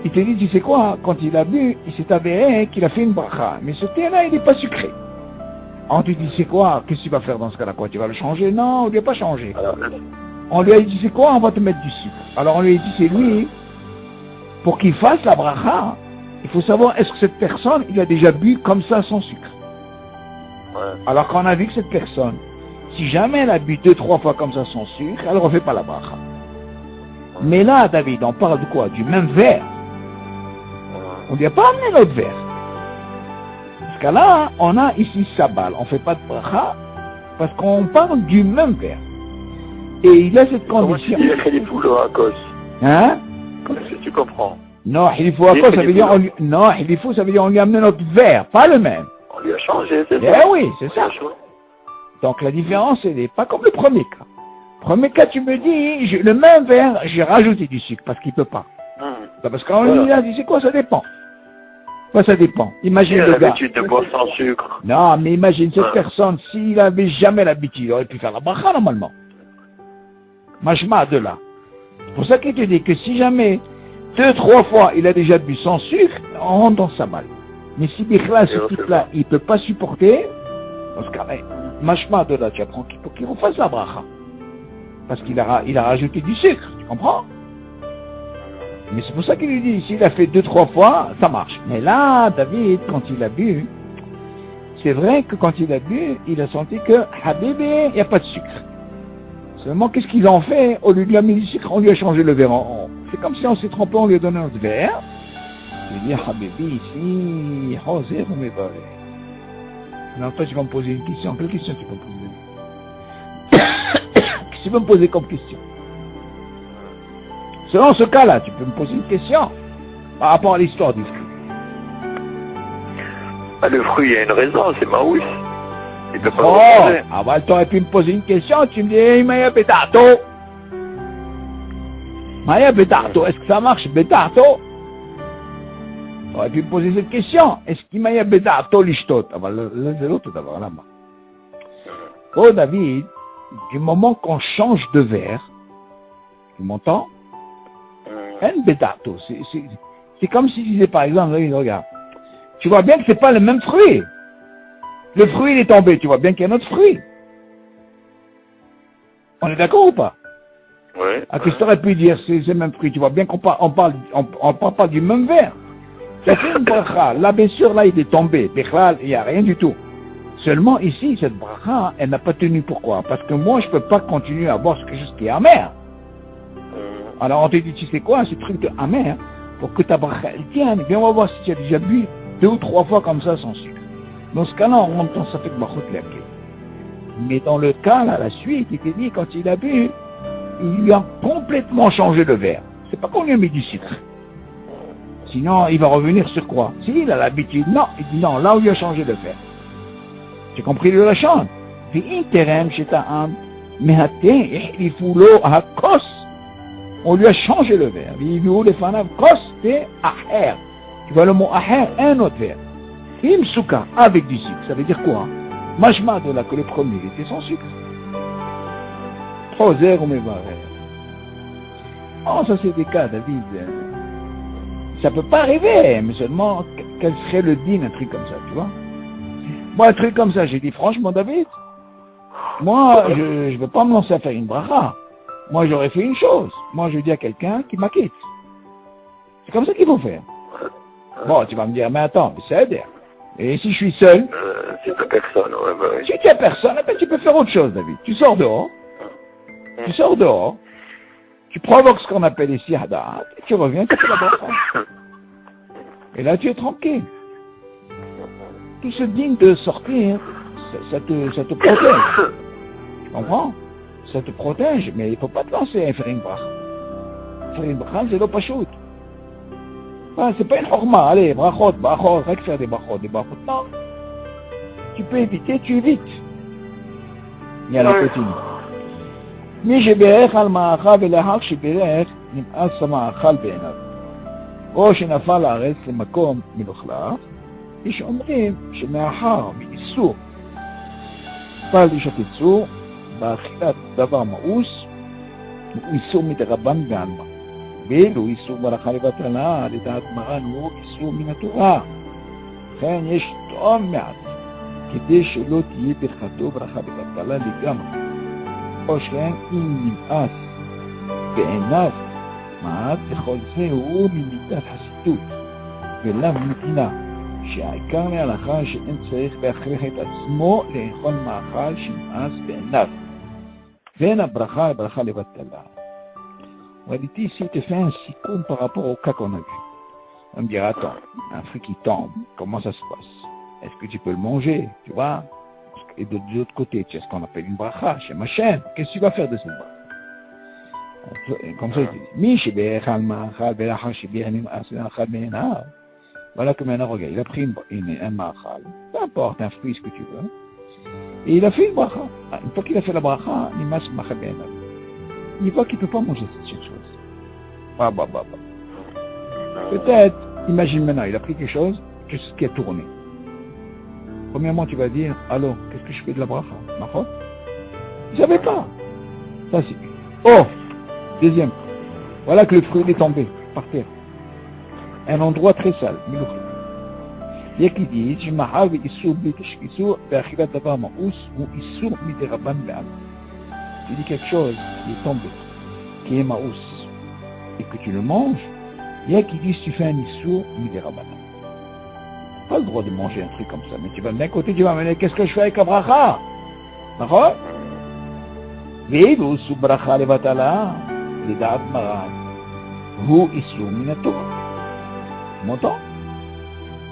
il te dit, tu sais quoi, quand il a bu, il s'est avéré qu'il a fait une bracha. Mais ce thé-là, il n'est pas sucré. On te dit, c'est quoi? Qu'est-ce que tu vas faire dans ce cas-là? Quoi? Tu vas le changer? Non, on ne lui a pas changé. On lui a dit, c'est quoi? On va te mettre du sucre. Alors on lui a dit, c'est lui, pour qu'il fasse la bracha, il faut savoir, est-ce que cette personne, il a déjà bu comme ça sans sucre? Alors qu'on a vu que cette personne, si jamais elle a bu 2-3 fois comme ça sans sucre, elle ne refait pas la bracha. Mais là, David, on parle de quoi? Du même verre. On ne lui a pas amené notre verre. Parce que là, on a ici Sabal. On ne fait pas de bracha parce qu'on parle du même verre. Et il a cette condition. Comment tu dis Khilifou le Hakos? Hein? Comment est-ce que tu comprends? Non, Khilifou Hakos, ça veut dire non, Khilifou, ça veut dire on lui a amené notre verre, pas le même. On lui a changé, c'est ça? Eh oui, c'est ça. Donc la différence, elle n'est pas comme le premier cas. Premier cas, tu me dis, le même verre, j'ai rajouté du sucre parce qu'il ne peut pas. Parce qu'on lui a dit, c'est quoi, ça dépend. Bah, ça dépend. Imagine Il a le gars. l'habitude de boire sans sucre. Non, mais imagine cette personne, s'il avait jamais l'habitude, il aurait pu faire la bracha normalement. Machma de là. C'est pour ça qu'il te dit que si jamais 2-3 fois il a déjà bu sans sucre, on rentre dans sa balle. Mais si Bichla, ce type-là, il peut pas supporter, dans ce cas-là, machma de là, tu apprends qu'il faut qu'il refasse la bracha. Parce qu'il a rajouté du sucre, tu comprends? Mais c'est pour ça qu'il lui dit, s'il a fait 2-3 fois, ça marche. Mais là, David, quand il a bu, c'est vrai que quand il a bu, il a senti que, Habibi, il n'y a pas de sucre. Seulement, qu'est-ce qu'ils ont fait? Au lieu de lui amener du sucre, on lui a changé le verre. C'est comme si on s'est trompé, on lui a donné notre verre. Il dit, Habibi, ici, José, vous m'évarez. Alors toi, tu vas me poser une question. Quelle question tu peux me poser? Qu'est-ce que tu peux me poser comme question? Selon ce cas-là, tu peux me poser une question par rapport à l'histoire du fruit. Ah, le fruit, il y a une raison, c'est Maouis. Il peut pas Oh, le manger. ah bah, tu aurais pu me poser une question, tu me dis, hey, Maya Betato. Maya Betato, est-ce que ça marche, Betato? Tu aurais pu me poser cette question. Est-ce qu'il Maya Betato l'ishtot? Ah bah, l'autre d'abord, là-bas. Oh, David, du moment qu'on change de verre, tu m'entends? Un Betato, c'est comme si tu disais, par exemple, regarde, tu vois bien que c'est pas le même fruit. Le fruit, il est tombé, tu vois bien qu'il y a un autre fruit. On est d'accord ou pas? Oui. Ah, qu'est-ce que tu aurais pu dire, c'est le même fruit, tu vois bien qu'on parle pas du même verre. Tu as fait une bracha, là, bien sûr, là, il est tombé. Il n'y a rien du tout. Seulement, ici, cette bracha, elle n'a pas tenu. Pourquoi? Parce que moi, je peux pas continuer à boire quelque chose qui est amer. Alors, on te dit, tu sais quoi, ce truc de amer, pour que ta bracha, elle tienne, viens, on va voir si tu as déjà bu 2 ou 3 fois comme ça sans sucre. Dans ce cas-là, on rentre dans ça fait brachot laquelle. Mais dans le cas, là, la suite, il te dit, quand il a bu, il lui a complètement changé le verre. C'est pas qu'on lui a mis du sucre. Sinon, il va revenir sur quoi? S'il a l'habitude, non, il dit non, là où il a changé le verre. J'ai compris le lachon. On lui a changé le verre. Tu vois le mot aher, un autre verre. Imsuka, avec du sucre, ça veut dire quoi? Machma de là que le premier était sans sucre. Trozer ou mevarer. Oh, ça c'est des cas, David. Ça peut pas arriver, mais seulement, quel serait le din, un truc comme ça, tu vois? Moi, un truc comme ça, j'ai dit, franchement, David, moi, je veux pas me lancer à faire une bracha. Moi, j'aurais fait une chose. Moi, je dis à quelqu'un qui m'acquitte. C'est comme ça qu'il faut faire. Bon, tu vas me dire, mais attends, c'est aider. Et si je suis seul? Si t'as personne, ouais, bah oui. Si tu n'as personne, eh ben, tu peux faire autre chose, David. Tu sors dehors. Tu sors dehors. Tu provoques ce qu'on appelle ici hadat. Et tu reviens, tu fais la bracha. Et là, tu es tranquille. Tout ce digne de sortir, ça te protège. Tu comprends? Ça te protège, mais il ne faut pas te lancer à faire une bracha. Faire une bracha, c'est pas shoot. C'est pas une horma, allez, brachot, reste faire des brachot, non. Tu peux éviter, tu évites. Il y a la continue. מי שבירך על מאכל ולאחר שבירך נמאס המאכל בעיניו. או שנפל לארץ למקום מלוכלך, יש אומרים שמאחר מאיסור פעל איש הקיצור, באכילת דבר מאוס, הוא איסור מדרבן בעלמא. ואילו איסור ברכה לבטלה, לדעת מרן הוא איסור מן התורה. לכן יש טעם מעט, כדי שלא תהיה ברכתו ברכה לבטלה לגמרי. או שאין אם נמאס בעיניו מעט, לכל זה הוא ממידת חסידות ולאו נתינה, שהעיקר להלכה שאין צריך להכריח את עצמו לאכול מאכל שנמאס בעיניו. בין הברכה לברכה לבטלה. Dit, si tu fais un sikum par rapport au cas qu'on a vu, on me dira, attends, un fruit qui tombe, comment ça se passe? Est-ce que tu peux le manger, tu vois? Et de l'autre côté, tu as ce qu'on appelle une bracha, chez ma chaîne. Qu'est-ce que tu vas faire de cette bracha? Comme ça, il dit, voilà que maintenant, regarde, il a pris un machal, peu importe, un fruit, ce que tu veux, et il a fait une bracha. Une fois qu'il a fait la bracha, il m'a il voit qu'il ne peut pas manger cette chose. Peut-être, imagine maintenant, il a pris quelque chose, ce qui a tourné. Premièrement, tu vas dire, alors, qu'est-ce que je fais de la bracha? D'accord? Ils ne savaient pas. Ça, c'est... Oh! Deuxième. Voilà que le fruit est tombé, par terre. Un endroit très sale, milouchi. Il y a qui disent, je m'ahal v'issur b'tishkissur v'achilat davar ma'ous ou issur midiraban be'al. Tu dis quelque chose qui est tombé, qui est ma'ous, et que tu le manges, il y a qui disent, tu fais un issur midiraban. Pas le droit de manger un truc comme ça, mais tu vas d'un côté, tu vas me dire, qu'est-ce que je fais avec la bracha? D'accord? ואילו איסור ברכה לבטלה, לדעת מרן, הוא איסור מן התורה. Tu m'entends?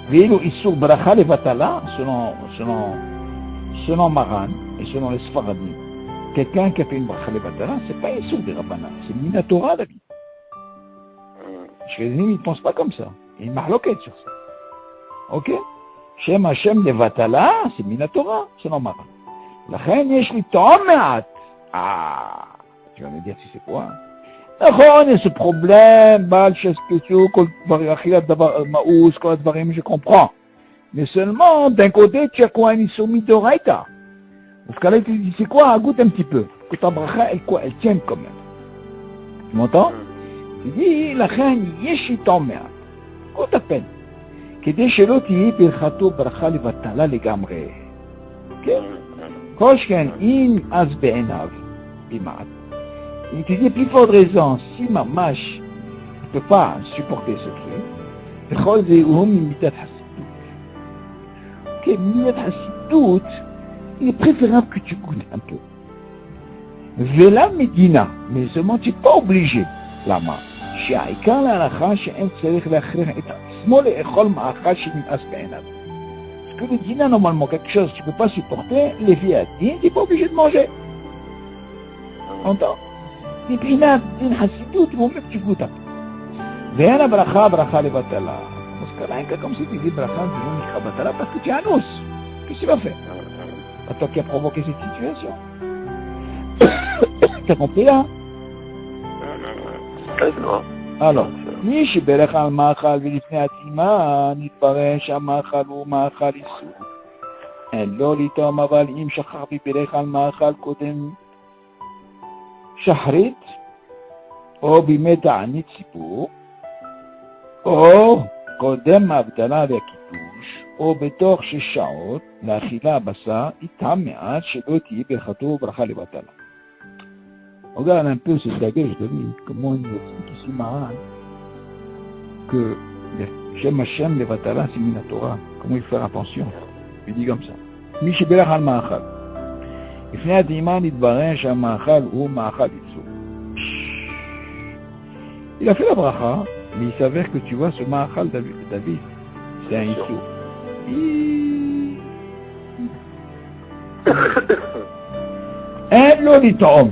ואילו איסור ברכה לבטלה, selon Maran et selon les Sfaradim, quelqu'un qui a fait une bracha לבטלה, c'est pas איסור de Rabbana, c'est מן התורה, David. Les ne pensent pas comme ça. Il y a une mahloquette sur ça. Ok? Shem Hashem לבטלה, c'est מן התורה, selon Maran. לכן יש לי טעם מעט. Ah, tu vas me dire si c'est quoi? D'accord, il y a ce problème, Baal, Cheskesio, Achilat Maous, כל הדברים, je comprends. Mais seulement, d'un côté, tu as quoi, un Issoumi de Raïta. Dans ce cas-là, tu dis, c'est quoi? Goûte un petit peu. Que ta bracha, elle tient quand même. Tu m'entends? Tu dis, לכן, יש לי טעם מעט. goûte à peine. כדי שלא תהיה ברכתו ברכה לבטלה לגמרי. כן? כל שכן, אם אז בעיניו, במעט. Il te dit, plus forte raison, si Mamash ne peut pas supporter ce truc, בכל זה הוא ממידת חסידות. Ok, ממידת חסידות, il est préférable que tu goûtes un peu. ולא מדינה, mais seulement tu n'es pas obligé. למה? שהעיקר להלכה שאין צריך להכריח את עצמו לאכול מאכל שנמאס בעיניו. Parce que le dîner, normalement, quelque chose que tu ne peux pas supporter, les filles à dire, tu n'es pas obligé de manger. Entends? Et puis, il y a une chassidoute, il vaut mieux que tu goûtes un peu. Viens bracha, bracha levatala. Dans ce cas-là, comme si tu dis bracha, tu dis levatala parce que tu es un os. Qu'est-ce que tu vas faire? C'est toi qui as provoqué cette situation. T'as compris là? Alors, מי שברך על מאכל ולפני הטעימה, נתברר שהמאכל הוא מאכל איסור. אין לו לטעום, אבל אם שכח וברך על מאכל קודם שחרית, או בימי תענית ציבור, או קודם ההבדלה והקידוש, או בתוך 6 שעות לאכילה הבשר, יטעם מעט שלא תהיה ברכתו ברכה לבטלה. Regarde un peu ce dagage de lui, comment il explique ici Maran que Shem Hashem Levatala c'est Minatora. Comment il fait attention? Il dit comme ça. Mi sheberach al ma'achal. לפני הטעימה נתברר שהמאכל הוא מאכל איסור. Il a fait la bracha, mais il s'avère que tu vois ce מאכל David, c'est un איסור. אין לו לטעום.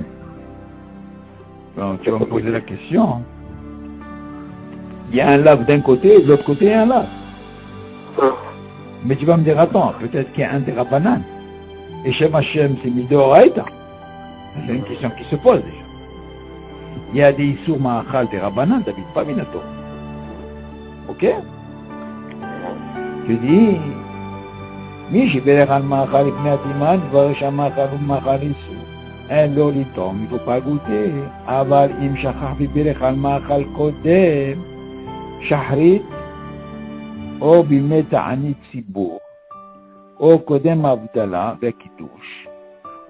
Donc, tu vas me poser la question. Il y a un lave d'un côté, de l'autre côté, il y a un lave. Mais tu vas me dire, attends, peut-être qu'il y a un des Rabbanan. Et Shem Hashem, c'est Midoraita. C'est une question qui se pose déjà. Il y a des Issour Ma'achal des Rabbanan, David, pas Minato. Ok? Tu dis, Mi Shiberech al Ma'achal Ibn Atiman, Dvar Shamachal ou Ma'achal Issour. אין לו לטעום, il faut pas goûter, אבל אם שכח ובירך על מאכל קודם, שחרית, או בימי תענית ציבור, או קודם ההבדלה והקידוש,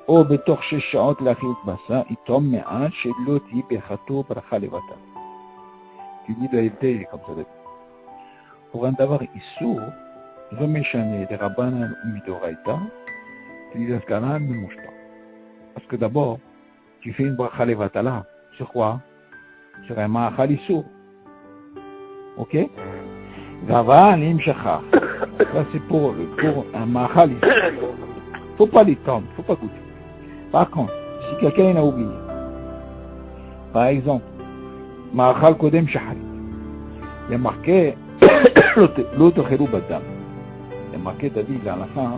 או בתוך 6 שעות לאכילת בשר, יטעום מעט שלא תהיה ברכתו ברכה לבטלה. Tu dis la vérité comme ça. Pour un דבר איסור, לא משנה דרבנן ומדאורייתא, tu dis dans ce cas-là, ne mange pas. Parce que d'abord, tu fais une bracha levatala. Sur quoi? Sur un ma'achal issour. Ok? Gaval im shachar. Ça c'est pour un ma'achal issour. Faut pas l'étendre, faut pas goûter. Par contre, si quelqu'un a oublié, par exemple, ma'achal kodem shaharit, il y a marqué l'autre chérou badam. Il y a marqué David à la fin.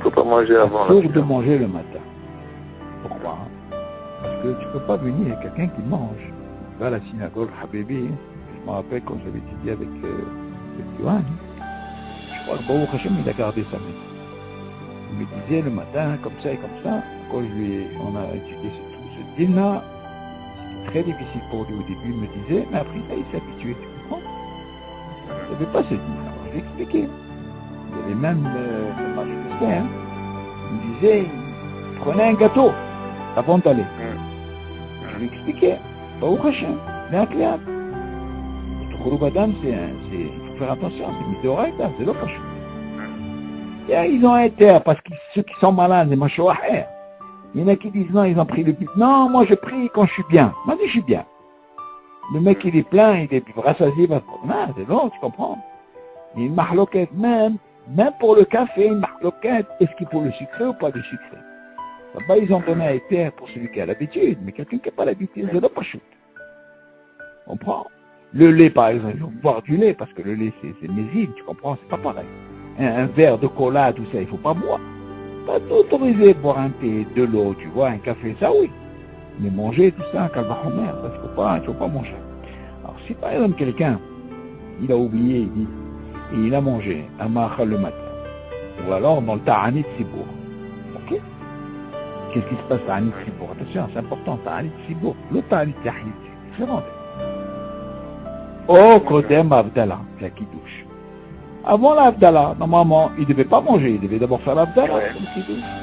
Il ne faut pas manger avant. Il faut de manger le matin. Pourquoi? Parce que tu ne peux pas venir quelqu'un qui mange. Il va à la synagogue, Habibi. Je me rappelle quand j'avais étudié avec Tu vois, je crois que Baruch Hashem, il a gardé sa main. Il me disait le matin, comme ça et comme ça, quand on a étudié tout ce deal-là, c'était très difficile pour lui au début, il me disait, mais après ça, il s'est habitué, tu comprends? Il ne savait pas ce deal. Alors je lui ai expliqué. Il y avait même le mari de Stère, il me disait, il prenait un gâteau avant d'aller. Je lui ai expliqué, Baruch Hashem, bien clair. Le Khouroub Adam, il faut faire attention, c'est Midoraita, c'est l'autre chose. Ils ont été, parce que ceux qui sont malades, c'est Machoaher. Il y en a qui disent non, ils ont pris le but. Non, moi je prie quand je suis bien. Moi je suis bien. Le mec il est plein, il est rassasié, non, c'est long, tu comprends. Il y a une mahloquette même pour le café, une mahloquette, est-ce qu'il faut le sucré ou pas le sucré? Là-bas ils ont donné à été pour celui qui a l'habitude, mais quelqu'un qui n'a pas l'habitude, c'est pas chou. On prend. Le lait par exemple, ils vont boire du lait, parce que le lait c'est mésile, tu comprends, c'est pas pareil. Un verre de cola, tout ça, il faut pas boire. Pas autorisé à boire un thé, de l'eau, tu vois, un café, ça oui. Mais manger, tout ça, calvachomer, ça, il faut pas manger. Alors si par exemple quelqu'un, il a oublié, il dit, et il a mangé un machal le matin, ou alors dans le ta'anit sibour, ok? Qu'est-ce qui se passe ta'anit sibour? Attention, c'est important, ta'anit sibour. Le ta'anit yahid, c'est différent. Oh, kodem abdallah, la kidouche. Avant l'Abdallah, normalement, il ne devait pas manger, il devait d'abord faire l'Abdallah.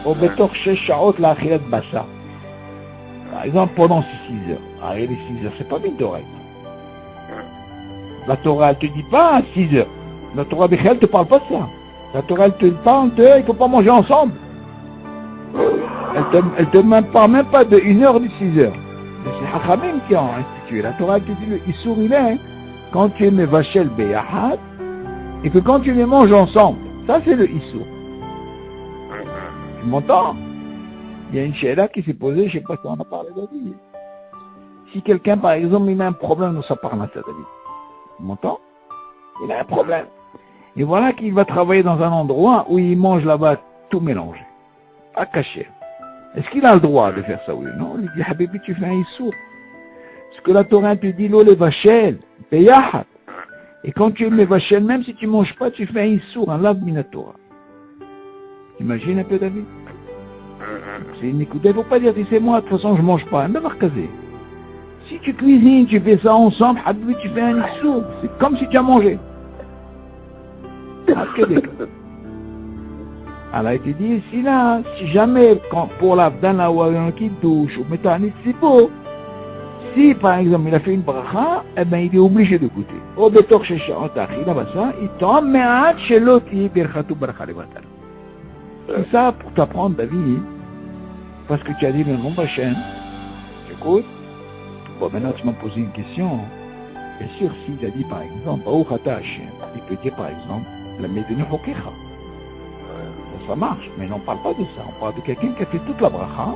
Au Betor Sheshaot, la Achilat Bassa. Par exemple, pendant 6 heures. Ah, et les 6 heures, c'est pas mine d'oreille. La Torah, elle te dit pas 6 heures. La Torah elle te parle pas de ça. La Torah, elle te parle de, il faut pas manger ensemble. Elle te parle même pas de 1 heure ni 6 heures. C'est Hachamim qui ont institué. La Torah, elle te dit, il sourit là, quand tu es Mevachel Beyahad, et que quand tu les manges ensemble, ça c'est le Issour. Tu m'entends? Il y a une chéla qui s'est posée, je ne sais pas si on a parlé David. Si quelqu'un par exemple il a un problème dans sa parnasse, David, tu m'entends? Il a un problème. Et voilà qu'il va travailler dans un endroit où il mange là-bas tout mélangé, à cacher. Est-ce qu'il a le droit de faire ça, oui? Non, il dit, Habibi, tu fais un Issour. Ce que la Torah te dit, l'eau les vachel, beyahat. Et quand tu es Mevachel, même si tu ne manges pas, tu fais un Issour, un lave minatora. T'imagines un peu, David? C'est une écoute. Il ne faut pas dire, tu sais, moi, de toute façon, je ne mange pas. Si tu cuisines, tu fais ça ensemble, Habibi, tu fais un Issour. C'est comme si tu as mangé. Alors, il te dit, si jamais, pour l'Abdallah ou un qui douche, ou Metanit Sipo, si par exemple il a fait une bracha, eh ben il est obligé de goûter. Au Betor Sheshaot Achila Bassa, il tombe, mais chez l'autre, il est Birchatou Bracha Levatal. C'est ça pour t'apprendre, David, parce que tu as dit le nom Hachem. J'écoute. Bon, maintenant tu m'as posé une question. Bien sûr, s'il a dit par exemple, Baruch Ata Hachem, il peut dire par exemple, la Medeni Hokecha. Ça marche, mais on ne parle pas de ça. On parle de quelqu'un qui a fait toute la bracha,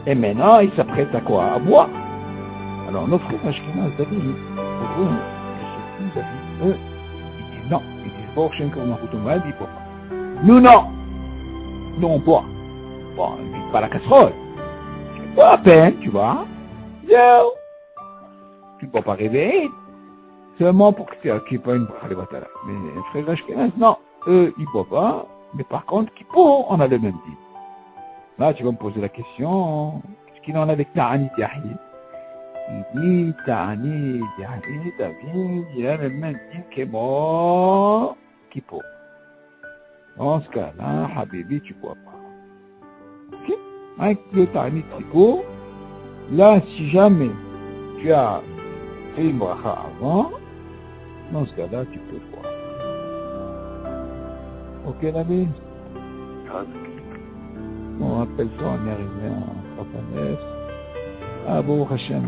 et maintenant il s'apprête à quoi? À boire. Alors, nos frères Ashkenaz, David, pour eux, c'est plus David, eux, ils disent non. Ils disent, bon, Shem, comme on a foutu mal, ils ne boivent pas. Nous, non. Nous, on boit. Bon, ils ne disent pas la casserole. C'est pas à peine, tu vois. Yo. Tu ne peux pas réveiller. Seulement pour que tu n'aies pas une bracha de batala. Mais les frères Ashkenaz, non. Eux, ils ne boivent pas. Mais par contre, Kippo, on a le même dit. Là, tu vas me poser la question, qu'est-ce qu'il en a avec Ta'anit Yahid? Il dit, Ta'anit Yahid, David, il a le même dit que moi, Kippo. Dans ce cas-là, Habibi, tu ne bois pas. Ok? Avec le Ta'anit Kippo, là, si jamais tu as fait une bracha avant, dans ce cas-là, tu peux boire. Ok, David? On appelle ça, on est arrivé en 39. Ah bon, Hachem,